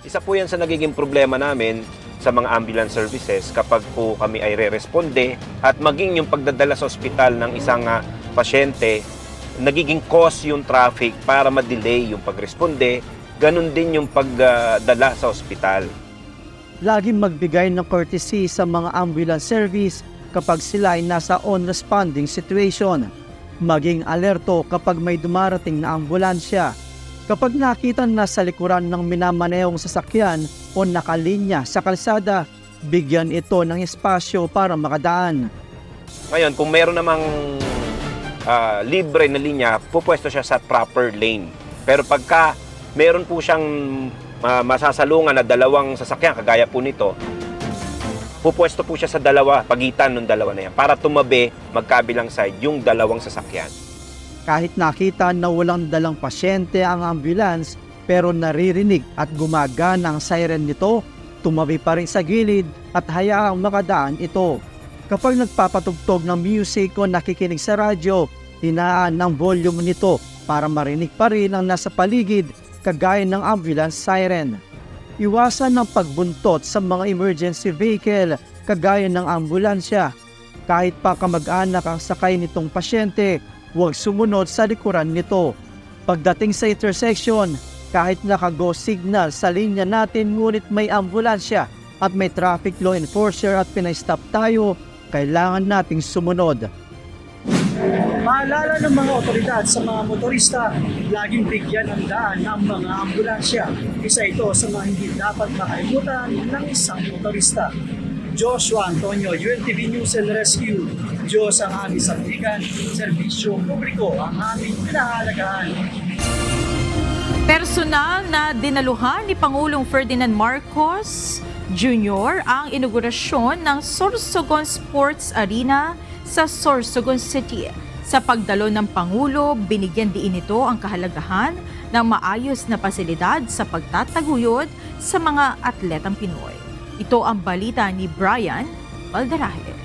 Isa po yan sa nagiging problema namin sa mga ambulance services kapag po kami ay re-responde at maging yung pagdadala sa ospital ng isang pasyente, nagiging cause yung traffic para ma-delay yung pagresponde, ganun din yung pagdala sa ospital. Laging magbigay ng courtesy sa mga ambulance service kapag sila ay nasa on-responding situation. Maging alerto kapag may dumarating na ambulansya. Kapag nakita na sa likuran ng minamanehong sasakyan o nakalinya sa kalsada, bigyan ito ng espasyo para makadaan. Ngayon, kung meron namang libre na linya, pupwesto siya sa proper lane. Pero pagka meron po siyang masasalungan na dalawang sasakyan, kagaya po nito, pupwesto po siya sa pagitan ng dalawa na yan, para tumabi magkabilang side yung dalawang sasakyan. Kahit nakita na walang dalang pasyente ang ambulance, pero naririnig at gumagana ang siren nito, tumabi pa rin sa gilid at hayaang makadaan ito. Kapag nagpapatugtog ng music o nakikinig sa radyo, hinaan ng volume nito para marinig pa rin ang nasa paligid kagaya ng ambulance siren. Iwasan ng pagbuntot sa mga emergency vehicle kagaya ng ambulansya. Kahit pa kamag-anak ang sakay nitong pasyente, huwag sumunod sa likuran nito. Pagdating sa intersection, kahit naka-go signal sa linya natin ngunit may ambulansya at may traffic law enforcer at pinay-stop tayo, kailangan nating sumunod. Maalala ng mga otoridad sa mga motorista, laging bigyan ng daan ang mga ambulansya. Isa ito sa mga hindi dapat makalimutan ng isang motorista. Joshua Antonio, UNTV News and Rescue. Diyos ang aming sandigan, serbisyo publiko ang aming pinahalagahan. Personal na dinaluhan ni Pangulong Ferdinand Marcos Jr. ang inaugurasyon ng Sorsogon Sports Arena sa Sorsogon City. Sa pagdalo ng Pangulo, binigyan diin ito ang kahalagahan ng maayos na pasilidad sa pagtataguyod sa mga atletang Pinoy. Ito ang balita ni Brian Valderraje.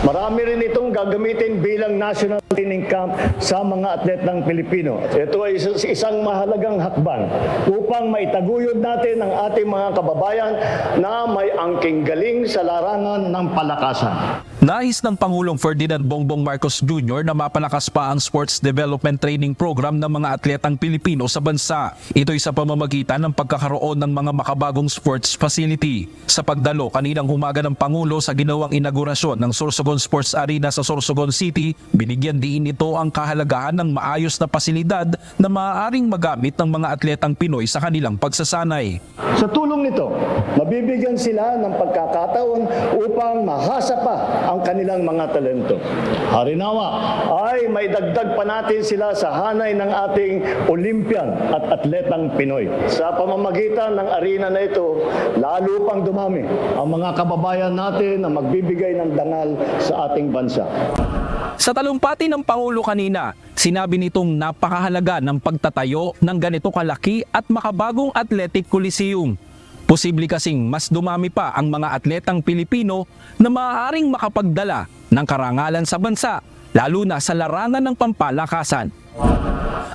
Marami rin itong gagamitin bilang national training camp sa mga atlet ng Pilipino. Ito ay isang mahalagang hakbang upang maitaguyod natin ang ating mga kababayan na may angking galing sa larangan ng palakasan. Nais ng Pangulong Ferdinand Bongbong Marcos Jr. na mapalakas pa ang sports development training program ng mga atletang Pilipino sa bansa. Ito'y sa pamamagitan ng pagkakaroon ng mga makabagong sports facility. Sa pagdalo kaninang umaga ng Pangulo sa ginawang inaugurasyon ng Sorsogon Sports Arena sa Sorsogon City, binigyan din ito ang kahalagahan ng maayos na pasilidad na maaaring magamit ng mga atletang Pinoy sa kanilang pagsasanay. Sa tulong nito, mabibigyan sila ng pagkakataon upang mahasa pa ang ang kanilang mga talento. Harinawa ay may dagdag pa natin sila sa hanay ng ating Olympian at atletang Pinoy. Sa pamamagitan ng arena na ito, lalo pang dumami ang mga kababayan natin na magbibigay ng dangal sa ating bansa. Sa talumpati ng Pangulo kanina, sinabi nitong napakahalaga ng pagtatayo ng ganito kalaki at makabagong athletic coliseum. Posible kasing mas dumami pa ang mga atletang Pilipino na maaaring makapagdala ng karangalan sa bansa, lalo na sa larangan ng pampalakasan.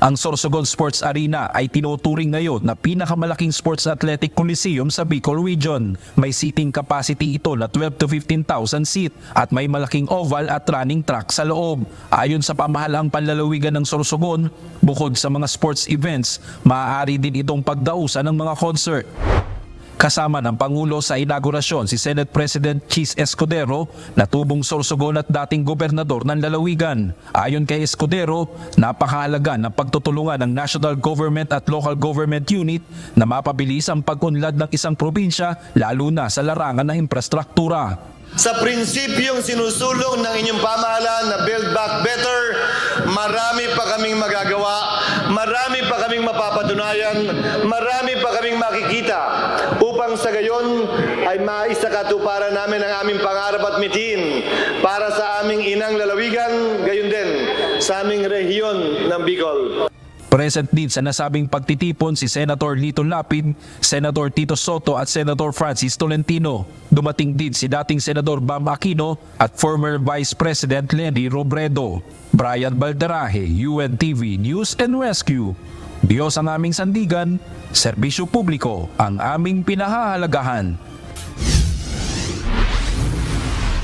Ang Sorsogon Sports Arena ay tinuturing ngayon na pinakamalaking sports athletic coliseum sa Bicol Region. May seating capacity ito na 12 to 15,000 seat at may malaking oval at running track sa loob. Ayon sa pamahalaang panlalawigan ng Sorsogon, bukod sa mga sports events, maaari din itong pagdausan ng mga concert. Kasama ng Pangulo sa inaugurasyon si Senate President Chis Escudero na tubong Sorsogon at dating gobernador ng lalawigan. Ayon kay Escudero, napakahalaga ng pagtutulungan ng national government at local government unit na mapabilis ang pag-unlad ng isang probinsya lalo na sa larangan ng infrastruktura. Sa prinsipyong sinusulong ng inyong pamahalaan na Build Back Better, marami pa kaming magagawa, marami pa kaming mapapatunayan, marami pa kaming makikita upang sa gayon ay maisakatuparan namin ang aming pangarap at mitin para sa aming inang lalawigan, gayon din sa aming rehiyon ng Bicol. Present din sa nasabing pagtitipon si Senator Lito Lapid, Senator Tito Soto at Senator Francis Tolentino. Dumating din si dating Senador Bam Aquino at former Vice President Lenny Robredo. Brian Baldaraje, UNTV News and Rescue. Diyos ang aming sandigan, serbisyo publiko ang aming pinahahalagahan.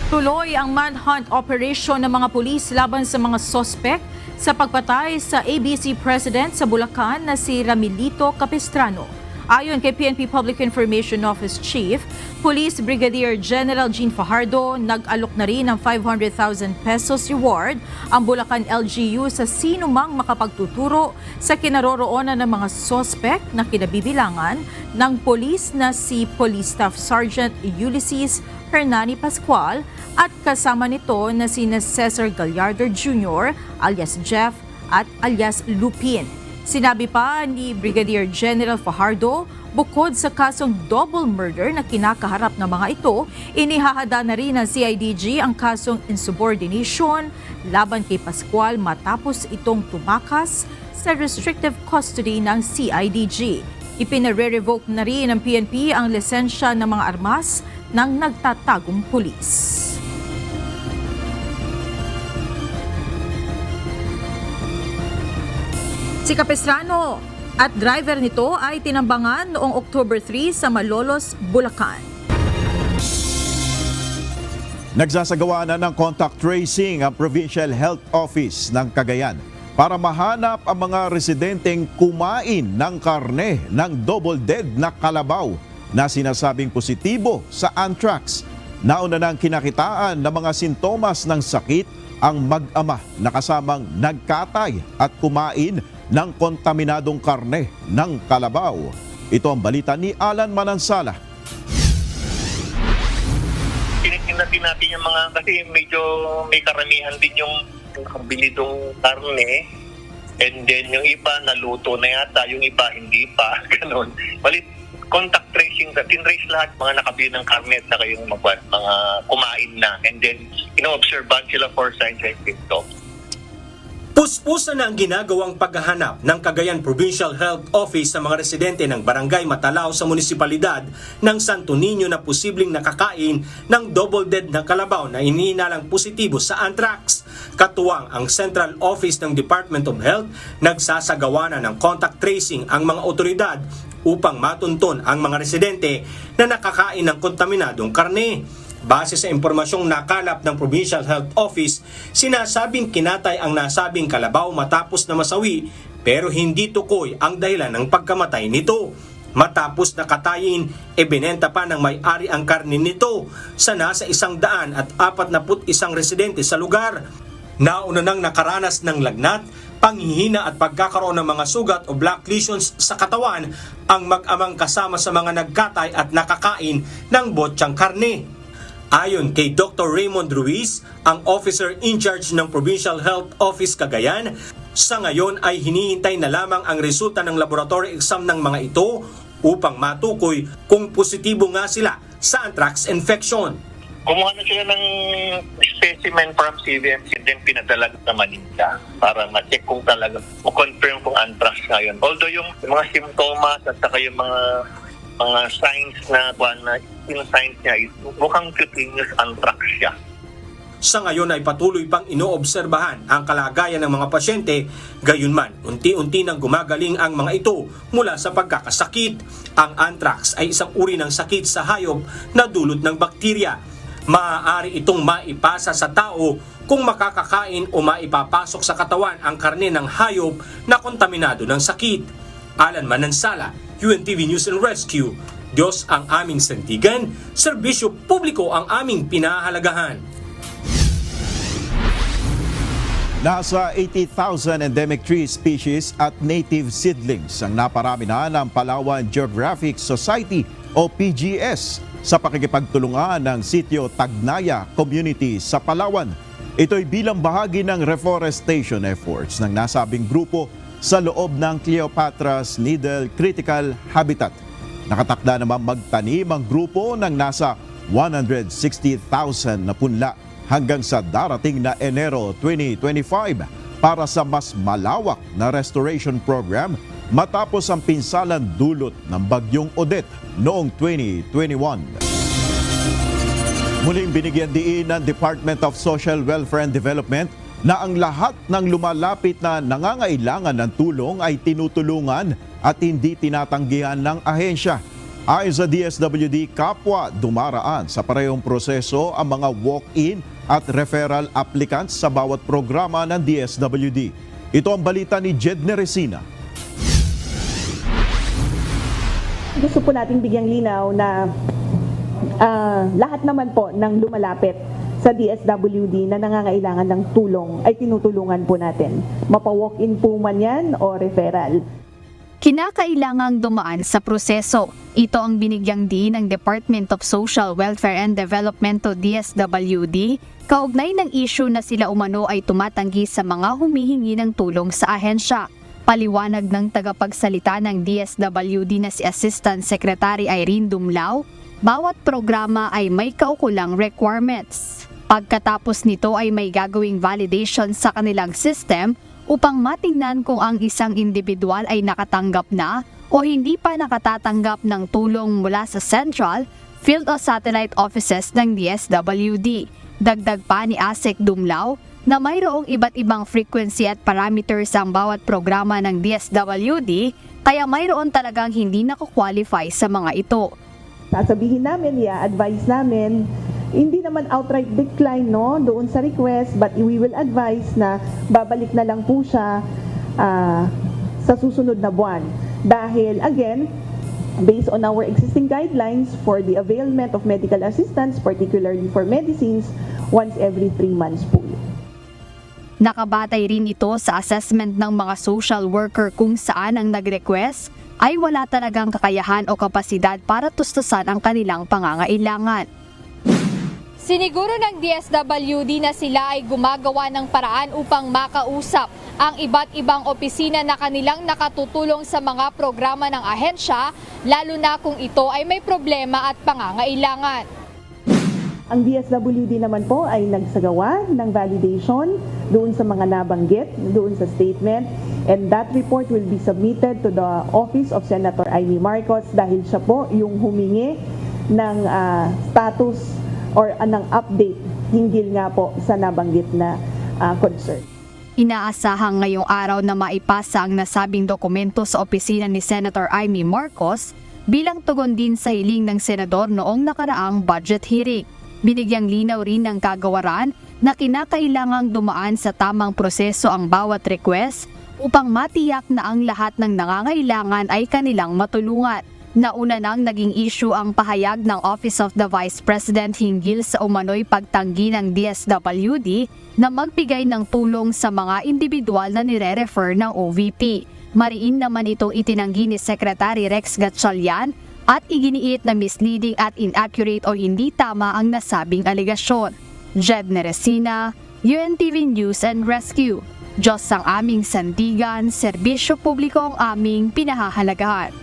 Tuloy ang manhunt operation ng mga pulis laban sa mga sospek sa pagpatay sa ABC President sa Bulacan na si Ramilito Capistrano. Ayon kay PNP Public Information Office Chief, Police Brigadier General Jean Fajardo, nag-alok na rin ng 500,000 pesos reward ang Bulacan LGU sa sinumang makapagtuturo sa kinaroroonan ng mga sospek na kinabibilangan ng polis na si Police Staff Sergeant Ulysses Hernani Pascual at kasama nito na sina Cesar Gallardo Jr. alias Jeff at alias Lupin. Sinabi pa ni Brigadier General Fajardo, bukod sa kasong double murder na kinakaharap ng mga ito, inihahada na rin ng CIDG ang kasong insubordination laban kay Pascual matapos itong tumakas sa restrictive custody ng CIDG. Ipinare-revoke na rin ng PNP ang lisensya ng mga armas ng nagtatagong pulis. Si Capistrano at driver nito ay tinambangan noong October 3 sa Malolos, Bulacan. Nagsasagawa na ng contact tracing ang Provincial Health Office ng Cagayan para mahanap ang mga residenteng kumain ng karne ng double-dead na kalabaw na sinasabing positibo sa anthrax. Nauna nang kinakitaan ng mga sintomas ng sakit ang mag-ama na kasamang nagkatay at kumain ng kontaminadong karne ng kalabaw. Ito ang balita ni Alan Manansala. Tinitingnan natin yung mga, kasi medyo may karamihan din yung nakabilidong karne, and then yung iba naluto na yata, yung iba hindi pa, ganun. Balit, contact tracing, tinrace lahat mga nakabili ng karne at saka yung mga kumain na, and then ino-observan sila for signs and symptoms. Puspusan na ang ginagawang paghahanap ng Cagayan Provincial Health Office sa mga residente ng Barangay Matalao sa munisipalidad ng Santo Niño na posibleng nakakain ng double-dead na kalabaw na inihinalang positibo sa anthrax. Katuwang ang Central Office ng Department of Health, nagsasagawa na ng contact tracing ang mga otoridad upang matunton ang mga residente na nakakain ng kontaminadong karne. Base sa impormasyong nakalap ng Provincial Health Office, sinasabing kinatay ang nasabing kalabaw matapos na masawi pero hindi tukoy ang dahilan ng pagkamatay nito. Matapos nakatayin, ibinenta pa ng may-ari ang karne nito sa nasa 141 residente sa lugar. Nauna nang nakaranas ng lagnat, panghihina at pagkakaroon ng mga sugat o black lesions sa katawan ang mag-amang kasama sa mga nagkatay at nakakain ng botsyang karne. Ayon kay Dr. Raymond Ruiz, ang officer in charge ng Provincial Health Office Cagayan, sa ngayon ay hinihintay na lamang ang resulta ng laboratory exam ng mga ito upang matukoy kung positibo nga sila sa anthrax infection. Kumuha na sila ng specimen from CVMC and then pinadala sa Manila para ma-check kung talaga, ma-confirm kung anthrax nga yun. Although yung mga symptoms at saka yung mga signs na yung signs niya is mukhang cutaneous anthrax siya. Sa ngayon ay patuloy pang inoobserbahan ang kalagayan ng mga pasyente, gayunman unti-unti nang gumagaling ang mga ito mula sa pagkakasakit. Ang anthrax ay isang uri ng sakit sa hayop na dulot ng bakterya. Maaari itong maipasa sa tao kung makakakain o maipapasok sa katawan ang karne ng hayop na kontaminado ng sakit. Alan Manansala, UNTV News and Rescue. Diyos ang aming sandigan, serbisyo publiko ang aming pinahahalagahan. Nasa 80,000 endemic tree species at native seedlings ang naparami na ng Palawan Geographic Society o PGS sa pakikipagtulungan ng Sitio Tagnaya Community sa Palawan. Ito'y bilang bahagi ng reforestation efforts ng nasabing grupo sa loob ng Cleopatra's Needle Critical Habitat. Nakatakda naman magtanim ang grupo ng nasa 160,000 na punla hanggang sa darating na Enero 2025 para sa mas malawak na restoration program matapos ang pinsalang dulot ng Bagyong Odette noong 2021. Muling binigyan diin ng Department of Social Welfare and Development na ang lahat ng lumalapit na nangangailangan ng tulong ay tinutulungan at hindi tinatanggihan ng ahensya. Ayon sa DSWD, kapwa dumaraan sa parehong proseso ang mga walk-in at referral applicants sa bawat programa ng DSWD. Ito ang balita ni Jedne Resina. Gusto po nating bigyang linaw na lahat naman po ng lumalapit sa DSWD na nangangailangan ng tulong ay tinutulungan po natin. Mapa-walk-in po man yan o referral. Kinakailangang dumaan sa proseso. Ito ang binigyang diin ng Department of Social Welfare and Development o DSWD kaugnay ng issue na sila umano ay tumatanggi sa mga humihingi ng tulong sa ahensya. Paliwanag ng tagapagsalita ng DSWD na si Assistant Secretary Irene Dumlao, bawat programa ay may kaukulang requirements. Pagkatapos nito ay may gagawing validation sa kanilang system upang matingnan kung ang isang individual ay nakatanggap na o hindi pa nakatatanggap ng tulong mula sa central, field o satellite offices ng DSWD. Dagdag pa ni ASEC Dumlao na mayroong iba't ibang frequency at parameters ang bawat programa ng DSWD kaya mayroon talagang hindi nakukwalify sa mga ito. Sasabihin namin, i-advise namin, hindi naman outright decline doon sa request, but we will advise na babalik na lang po siya sa susunod na buwan. Dahil again, based on our existing guidelines for the availment of medical assistance, particularly for medicines, once every 3 months po. Nakabatay rin ito sa assessment ng mga social worker kung saan ang nag-request ay wala talagang kakayahan o kapasidad para tustusan ang kanilang pangangailangan. Siniguro ng DSWD na sila ay gumagawa ng paraan upang makausap ang iba't ibang opisina na kanilang nakatutulong sa mga programa ng ahensya, lalo na kung ito ay may problema at pangangailangan. Ang DSWD naman po ay nagsagawa ng validation doon sa mga nabanggit, doon sa statement, and that report will be submitted to the Office of Senator Amy Marcos dahil siya po yung humingi ng status or ng update hinggil nga po sa nabanggit na concern. Inaasahang ngayong araw na maipasa ang nasabing dokumento sa opisina ni Senator Amy Marcos bilang tugon din sa hiling ng senador noong nakaraang budget hearing. Binigyang linaw rin ng kagawaran na kinakailangang dumaan sa tamang proseso ang bawat request upang matiyak na ang lahat ng nangangailangan ay kanilang matulungan. Nauna nang naging issue ang pahayag ng Office of the Vice President hinggil sa umano'y pagtanggi ng DSWD na magbigay ng tulong sa mga individual na nire-refer ng OVP. Mariin naman itong itinanggi ni Secretary Rex Gatchalian at iginiit na misleading at inaccurate o hindi tama ang nasabing aligasyon. Jed Neresina, UNTV News and Rescue. Diyos ang aming sandigan, serbisyo publiko ang aming pinahahalagahan.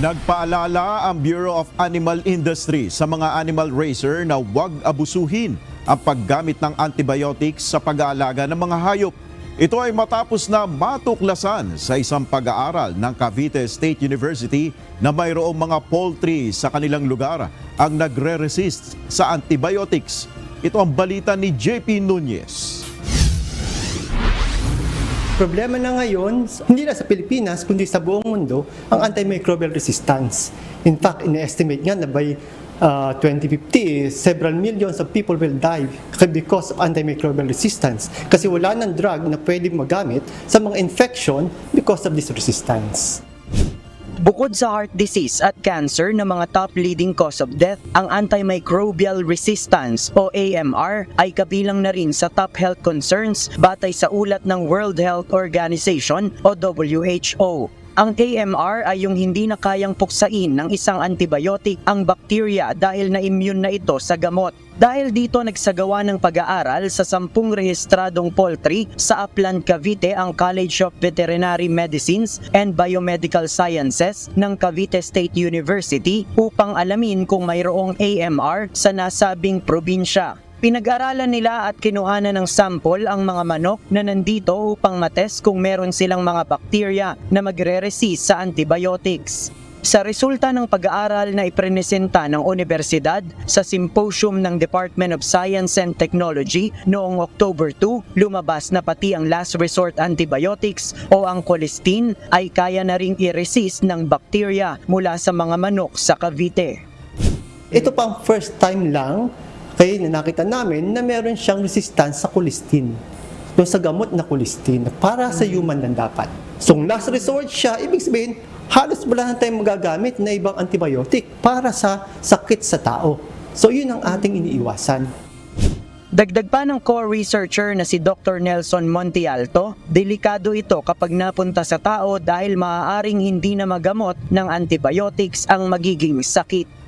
Nagpaalala ang Bureau of Animal Industry sa mga animal raiser na huwag abusuhin ang paggamit ng antibiotics sa pag-aalaga ng mga hayop. Ito ay matapos na matuklasan sa isang pag-aaral ng Cavite State University na mayroong mga poultry sa kanilang lugar ang nagre-resist sa antibiotics. Ito ang balita ni JP Nunez. Problema na ngayon, hindi na sa Pilipinas, kundi sa buong mundo, ang antimicrobial resistance. In fact, ina-estimate nga na by 2050, several millions of people will die because of antimicrobial resistance. Kasi wala ng drug na pwedeng magamit sa mga infection because of this resistance. Bukod sa heart disease at cancer na mga top leading cause of death, ang antimicrobial resistance o AMR ay kabilang na rin sa top health concerns batay sa ulat ng World Health Organization o WHO. Ang AMR ay yung hindi na kayang puksain ng isang antibiotic ang bakterya dahil na-immune na ito sa gamot. Dahil dito nagsagawa ng pag-aaral sa 10 rehistradong poultry sa Aplan, Cavite ang College of Veterinary Medicines and Biomedical Sciences ng Cavite State University upang alamin kung mayroong AMR sa nasabing probinsya. Pinag-aralan nila at kinuhanan ng sample ang mga manok na nandito upang matest kung meron silang mga bakterya na magre-resist sa antibiotics. Sa resulta ng pag-aaral na iprenesenta ng universidad sa symposium ng Department of Science and Technology noong October 2, lumabas na pati ang last resort antibiotics o ang colistin ay kaya na ring i-resist ng bakterya mula sa mga manok sa Cavite. Ito pang first time lang kaya nakita namin na meron siyang resistance sa colistin. Doon sa gamot na colistin para sa human lang dapat. So last resort siya, ibig sabihin, halos wala na tayong magagamit na ibang antibiotic para sa sakit sa tao. So yun ang ating iniiwasan. Dagdag pa ng core researcher na si Dr. Nelson Montialto, delikado ito kapag napunta sa tao dahil maaaring hindi na magamot ng antibiotics ang magiging sakit.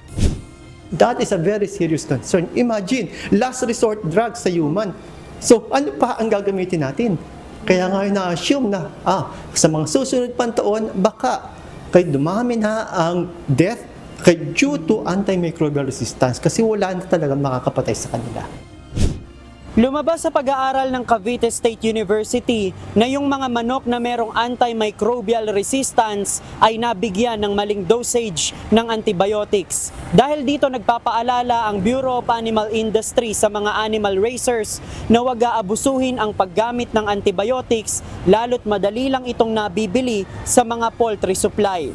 That is a very serious concern. Imagine, last resort drug sa human. So, ano pa ang gagamitin natin? Kaya nga na-assume na, sa mga susunod pang taon, baka kay dumami na ang death due to antimicrobial resistance kasi wala na talaga makakapatay sa kanila. Lumabas sa pag-aaral ng Cavite State University na yung mga manok na merong antimicrobial resistance ay nabigyan ng maling dosage ng antibiotics. Dahil dito nagpapaalala ang Bureau of Animal Industry sa mga animal raisers na huwag aabusuhin ang paggamit ng antibiotics lalo't madali lang itong nabibili sa mga poultry supply.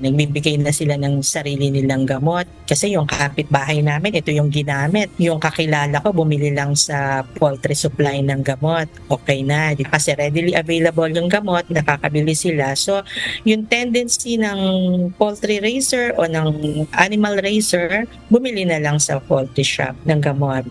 Nagbibigay na sila ng sarili nilang gamot. Kasi yung kapitbahay namin, ito yung ginamit. Yung kakilala ko, bumili lang sa poultry supply ng gamot. Okay na, di kasi readily available yung gamot, nakakabili sila. So, yung tendency ng poultry raiser o ng animal raiser, bumili na lang sa poultry shop ng gamot.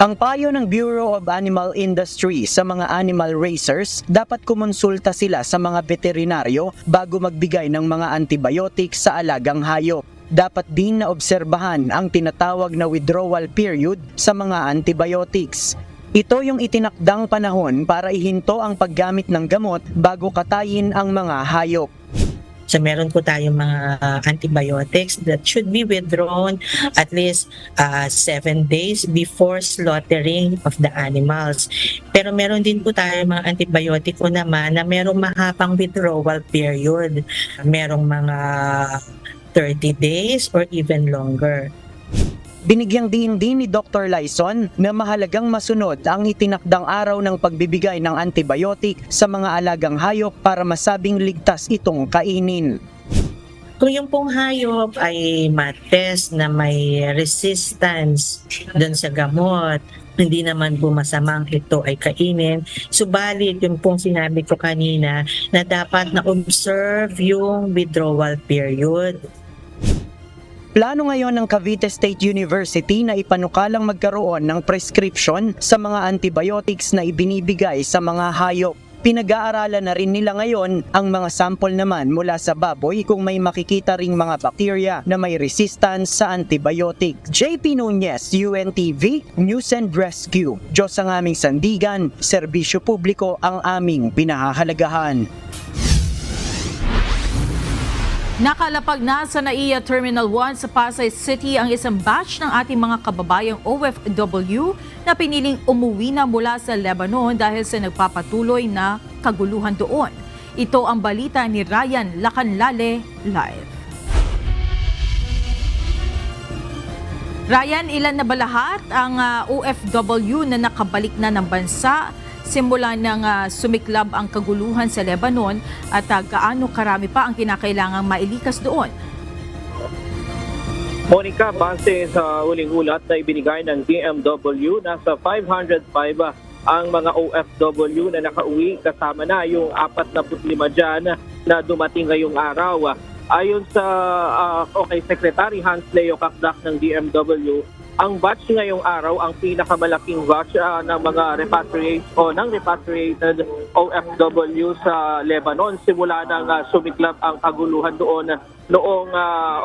Ang payo ng Bureau of Animal Industry sa mga animal raisers, dapat kumonsulta sila sa mga veterinaryo bago magbigay ng mga antibiotics sa alagang hayop. Dapat din na obserbahan ang tinatawag na withdrawal period sa mga antibiotics. Ito yung itinakdang panahon para ihinto ang paggamit ng gamot bago katayin ang mga hayop. So meron po tayong mga antibiotics that should be withdrawn at least 7 days before slaughtering of the animals. Pero meron din po tayong mga antibiotiko naman na merong mahabang withdrawal period. Merong mga 30 days or even longer. Binigyang diin din ni Dr. Lyson na mahalagang masunod ang itinakdang araw ng pagbibigay ng antibiotic sa mga alagang hayop para masabing ligtas itong kainin. Kung yung pong hayop ay matest na may resistance dun sa gamot, hindi naman po masamang ito ay kainin. Subalit yung pong sinabi ko kanina na dapat na-observe yung withdrawal period. Plano ngayon ng Cavite State University na ipanukalang magkaroon ng prescription sa mga antibiotics na ibinibigay sa mga hayop. Pinag-aaralan na rin nila ngayon ang mga sample naman mula sa baboy kung may makikita ring mga bakterya na may resistance sa antibiotic. JP Nunez, UNTV, News and Rescue. Diyos ang aming sandigan, serbisyo publiko ang aming pinahahalagahan. Nakalapag na sa NAIA Terminal 1 sa Pasay City ang isang batch ng ating mga kababayang OFW na piniling umuwi na mula sa Lebanon dahil sa nagpapatuloy na kaguluhan doon. Ito ang balita ni Ryan Lacanlale live. Ryan, ilan na ba lahat ang OFW na nakabalik na ng bansa simula ng sumiklab ang kaguluhan sa Lebanon at gaano karami pa ang kinakailangang mailikas doon? Monica, base sa huling ulat na ibinigay ng DMW, nasa 505 ang mga OFW na nakauwi, kasama na yung 45 dyan na dumating ngayong araw. Ayon sa Secretary Hans Leo Kakdak ng DMW, ang batch ngayong araw ang pinakamalaking batch ng mga repatriated OFW sa Lebanon simula nang sumiklab ang kaguluhan doon noong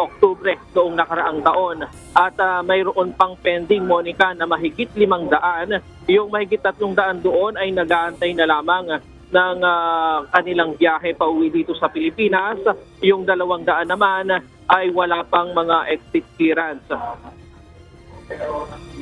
Oktubre noong nakaraang taon. At mayroon pang pending, Monica, na mahigit 500. Yung mahigit 300 doon ay nag-aantay na lamang ng kanilang biyahe pauwi dito sa Pilipinas. Yung 200 naman ay wala pang mga exit clearance.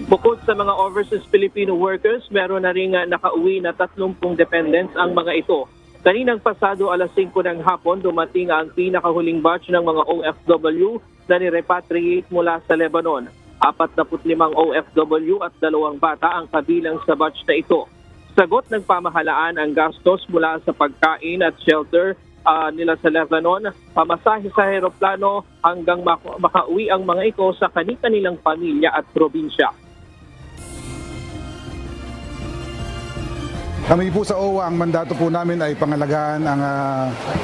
Bukod sa mga overseas Filipino workers, meron na rin nakauwi na 30 dependents ang mga ito. Kaninang pasado alas 5 ng hapon, dumating ang pinakahuling batch ng mga OFW na ni-repatriate mula sa Lebanon. 45 OFW at 2 bata ang kabilang sa batch na ito. Sagot ng pamahalaan ang gastos mula sa pagkain at shelter nila sa Lebanon, pamasahe sa aeroplano hanggang makauwi ang mga ito sa kanilang pamilya at probinsya. Kami po sa OWA, ang mandato po namin ay pangalagaan ang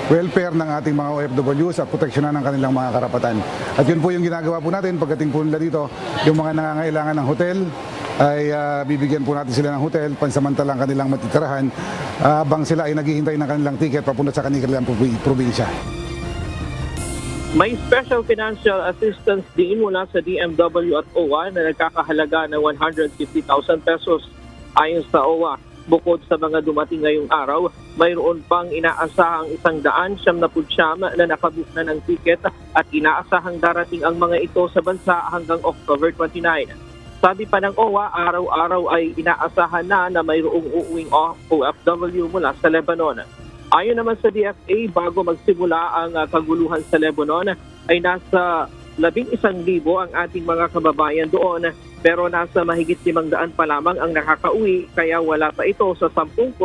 welfare ng ating mga OFWs at proteksyonan ng kanilang mga karapatan. At yun po yung ginagawa po natin pagdating po nila dito, yung mga nangangailangan ng hotel, ay bibigyan po natin sila ng hotel pansamantalang kanilang matitirahan habang sila ay naghihintay ng kanilang ticket papunta sa kanilang probinsya. May special financial assistance din mula sa DMW at OWA na nagkakahalaga ng 150,000 pesos. Ayon sa OWA, bukod sa mga dumating ngayong araw, mayroon pang inaasahang 179 na nakabook na ng ticket at inaasahang darating ang mga ito sa bansa hanggang October 29. Sabi pa ng OWA, araw-araw ay inaasahan na mayroong uuwing OFW mula sa Lebanon. Ayon naman sa DFA, bago magsimula ang kaguluhan sa Lebanon, ay nasa 11,000 ang ating mga kababayan doon, pero nasa mahigit 500 pa lamang ang nakakauwi, kaya wala pa ito sa 10%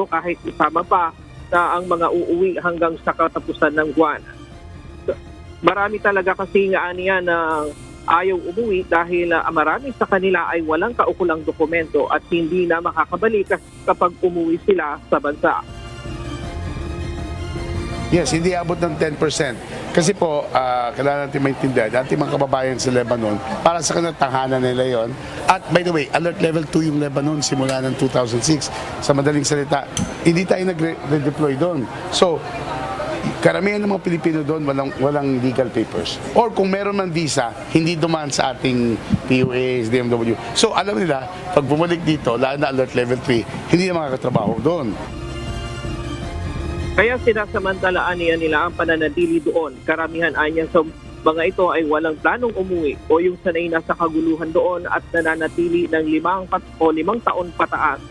kahit isama pa na ang mga uuwi hanggang sa katapusan ng buwan. Marami talaga kasi nga niya na ayaw umuwi dahil marami sa kanila ay walang kaukulang dokumento at hindi na makakabalik kapag umuwi sila sa bansa. Yes, hindi abot ng 10%. Kasi po, kailangan natin maintindihan, ating mga kababayan sa Lebanon, para sa kanilang tahanan nila yon. At by the way, alert level 2 yung Lebanon simula ng 2006. Sa madaling salita, hindi tayo nag-redeploy doon. So, karamihan ng mga Pilipino doon walang legal papers. Or kung meron man visa, hindi dumaan sa ating POAs, DMW. So alam nila, pag bumalik dito, lalo na alert level 3, hindi na makakatrabaho doon. Kaya sinasamantalaan nila ang pananatili doon. Karamihan anya sa mga ito ay walang planong umuwi o yung sanay na sa kaguluhan doon at nananatili ng 5 taon pataas.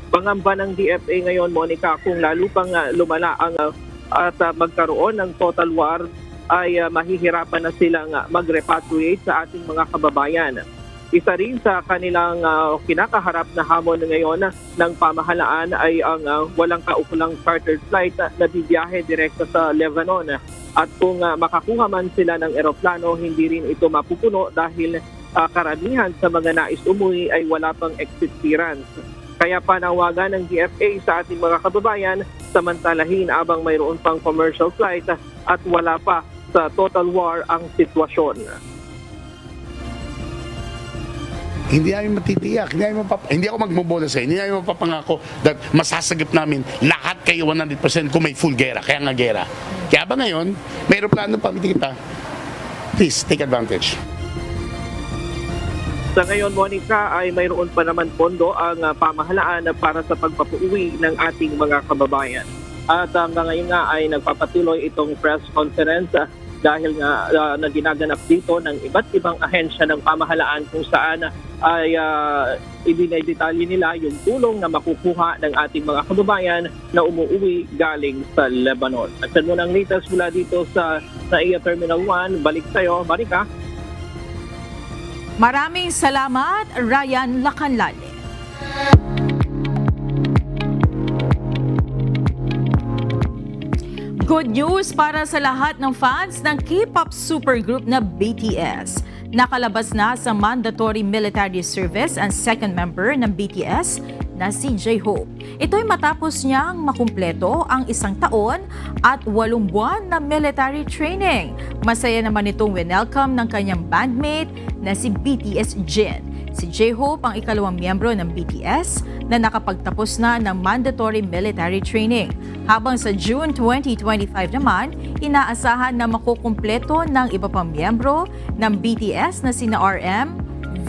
Pangamba ng DFA ngayon, Monica, kung lalo pang lumala ang at magkaroon ng total war ay mahihirapan na silang mag-repatriate sa ating mga kababayan. Isa rin sa kanilang kinakaharap na hamon ngayon ng pamahalaan ay ang walang kaukulang chartered flight na bibiyahe direkta sa Lebanon. At kung makakuha man sila ng eroplano, hindi rin ito mapupuno dahil karamihan sa mga nais umuwi ay wala pang exit clearance. Kaya panawagan ng DFA sa ating mga kababayan, samantalahin abang mayroon pang commercial flight at wala pa sa total war ang sitwasyon. Hindi namin matitiyak. Hindi ako magbobola sa'yo. Hindi namin mapapangako that masasagip namin lahat kayo 100% kung may full gera. Kaya nga gera. Kaya ba ngayon, may aeroplano pa, hindi kita. Please, take advantage. Sa ngayon, Monica, ay mayroon pa naman pondo ang pamahalaan para sa pagpapauwi ng ating mga kababayan. At hanggang ngayon nga ay nagpapatuloy itong press conference dahil nga na ginaganap dito ng iba't ibang ahensya ng pamahalaan kung saan ay idinay-detalye nila yung tulong na makukuha ng ating mga kababayan na umuwi galing sa Lebanon. At yan muna ang latest mula dito sa NAIA Terminal 1. Balik sa'yo, Marika. Maraming salamat, Ryan Lacanlale. Good news para sa lahat ng fans ng K-pop supergroup na BTS. Nakalabas na sa mandatory military service ang second member ng BTS na si J-Hope. Ito'y matapos niyang makumpleto ang 1 taon at 8 buwan na military training. Masaya naman itong winelcome ng kanyang bandmate na si BTS Jin. Si J-Hope ang ikalawang miyembro ng BTS na nakapagtapos na ng mandatory military training. Habang sa June 2025 naman, inaasahan na makukumpleto ng iba pang miyembro ng BTS na sina RM, V,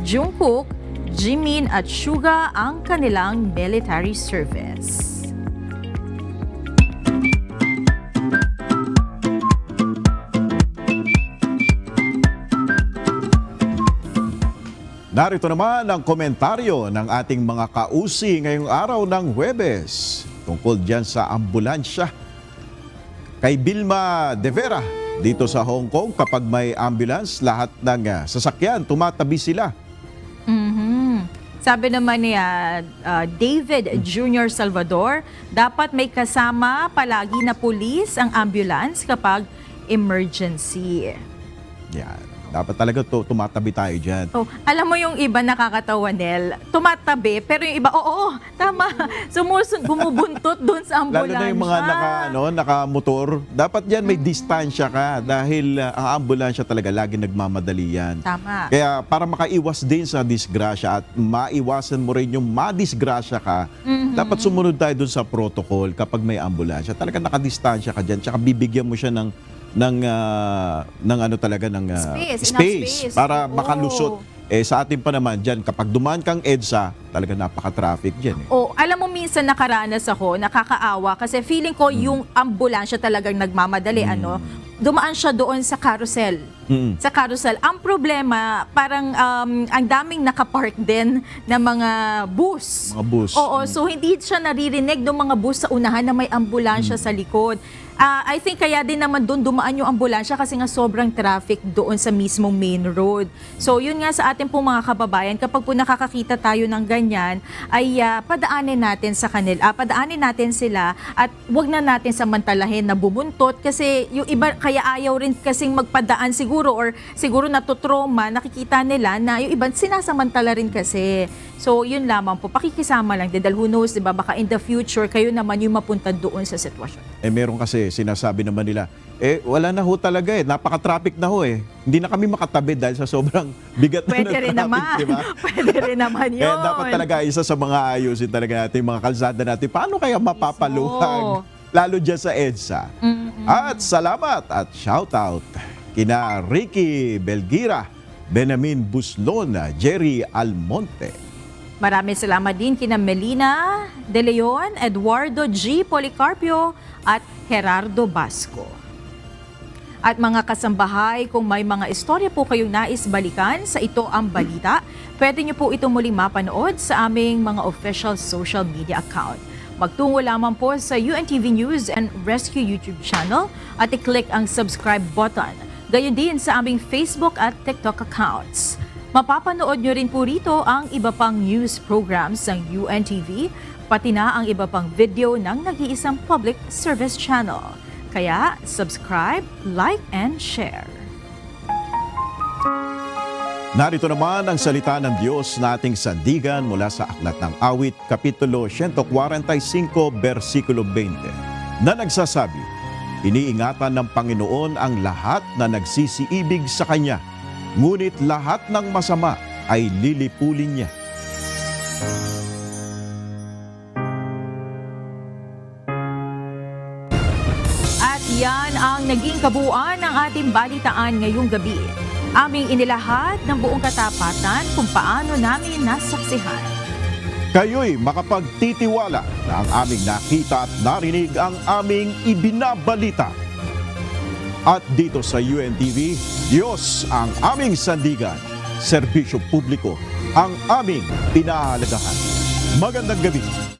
Jungkook, Jimin at Suga ang kanilang military service. Narito naman ang komentaryo ng ating mga kausi ngayong araw ng Huwebes tungkol dyan sa ambulansya. Kay Vilma De Vera, dito sa Hong Kong, kapag may ambulance, lahat ng sasakyan, tumatabi sila. Sabi naman niya, David Jr. Salvador, dapat may kasama palagi na pulis ang ambulance kapag emergency. Yan. Dapat talaga tumatabi tayo dyan. Oh, alam mo yung iba nakakatawa, Nel, tumatabi, pero yung iba, oo, tama, bumubuntot doon sa ambulansya. Lalo na yung mga nakamotor, dapat yan may distansya ka dahil ang ambulansya talaga lagi nagmamadali yan. Tama. Kaya para makaiwas din sa disgrasya at maiwasan mo rin yung madisgrasya ka, dapat sumunod tayo doon sa protocol kapag may ambulansya. Talaga nakadistansya ka dyan, tsaka bibigyan mo siya ng space para makalusot. Sa atin pa naman dyan, kapag dumaan kang EDSA, talaga napaka-traffic dyan. Alam mo, minsan nakaranas ako, nakakaawa, kasi feeling ko yung ambulansya talagang nagmamadali, dumaan siya doon sa carousel. Sa carousel. Ang problema, parang ang daming nakapark din na mga bus. Mga bus. Oo, so hindi siya naririnig ng mga bus sa unahan na may ambulansya sa likod. I think kaya din naman doon dumaan yung ambulansya kasi nga sobrang traffic doon sa mismong main road. So yun nga sa ating pong mga kababayan, kapag po nakakakita tayo ng ganyan, ay padaanin natin sila at wag na natin samantalahin na bubuntot kasi yung iba kaya ayaw rin kasing magpadaan siguro or siguro natutroma, nakikita nila na yung iba sinasamantala rin kasi. So yun lamang po, pakikisama lang din dahil who knows, diba, baka in the future kayo naman yung mapunta doon sa sitwasyon. Meron kasi sinasabi naman nila, wala na ho talaga napaka-traffic na ho Hindi na kami makatabi dahil sa sobrang bigat na Pwede rin traffic, naman. diba? Pwede rin naman yun. Kaya dapat talaga isa sa mga ayusin talaga natin, mga kalsada natin. Paano kaya mapapaluhag? Lalo dyan sa EDSA. At salamat at shoutout kina Ricky Belgira, Benamin Buslon, Jerry Almonte. Maraming salamat din kina Melina De Leon, Eduardo G. Policarpio at Gerardo Basco. At mga kasambahay, kung may mga istorya po kayong nais balikan sa Ito Ang Balita, pwede niyo po ito muling mapanood sa aming mga official social media account. Magtungo lamang po sa UNTV News and Rescue YouTube channel at i-click ang subscribe button. Gayon din sa aming Facebook at TikTok accounts. Mapapanood nyo rin po rito ang iba pang news programs ng UNTV, pati na ang iba pang video ng nag-iisang public service channel. Kaya subscribe, like, and share. Narito naman ang salita ng Diyos na ating sandigan mula sa Aklat ng Awit, Kapitulo 145, versikulo 20, na nagsasabi, iniingatan ng Panginoon ang lahat na nagsisiibig sa Kanya, ngunit lahat ng masama ay lilipulin niya. At yan ang naging kabuuan ng ating balitaan ngayong gabi. Aming inilahat ng buong katapatan kung paano namin nasaksihan. Kayo'y makapagtitiwala na ang aming nakita at narinig ang aming ibinabalita. At dito sa UNTV, Diyos ang aming sandigan, serbisyo publiko ang aming pinahalagahan. Magandang gabi.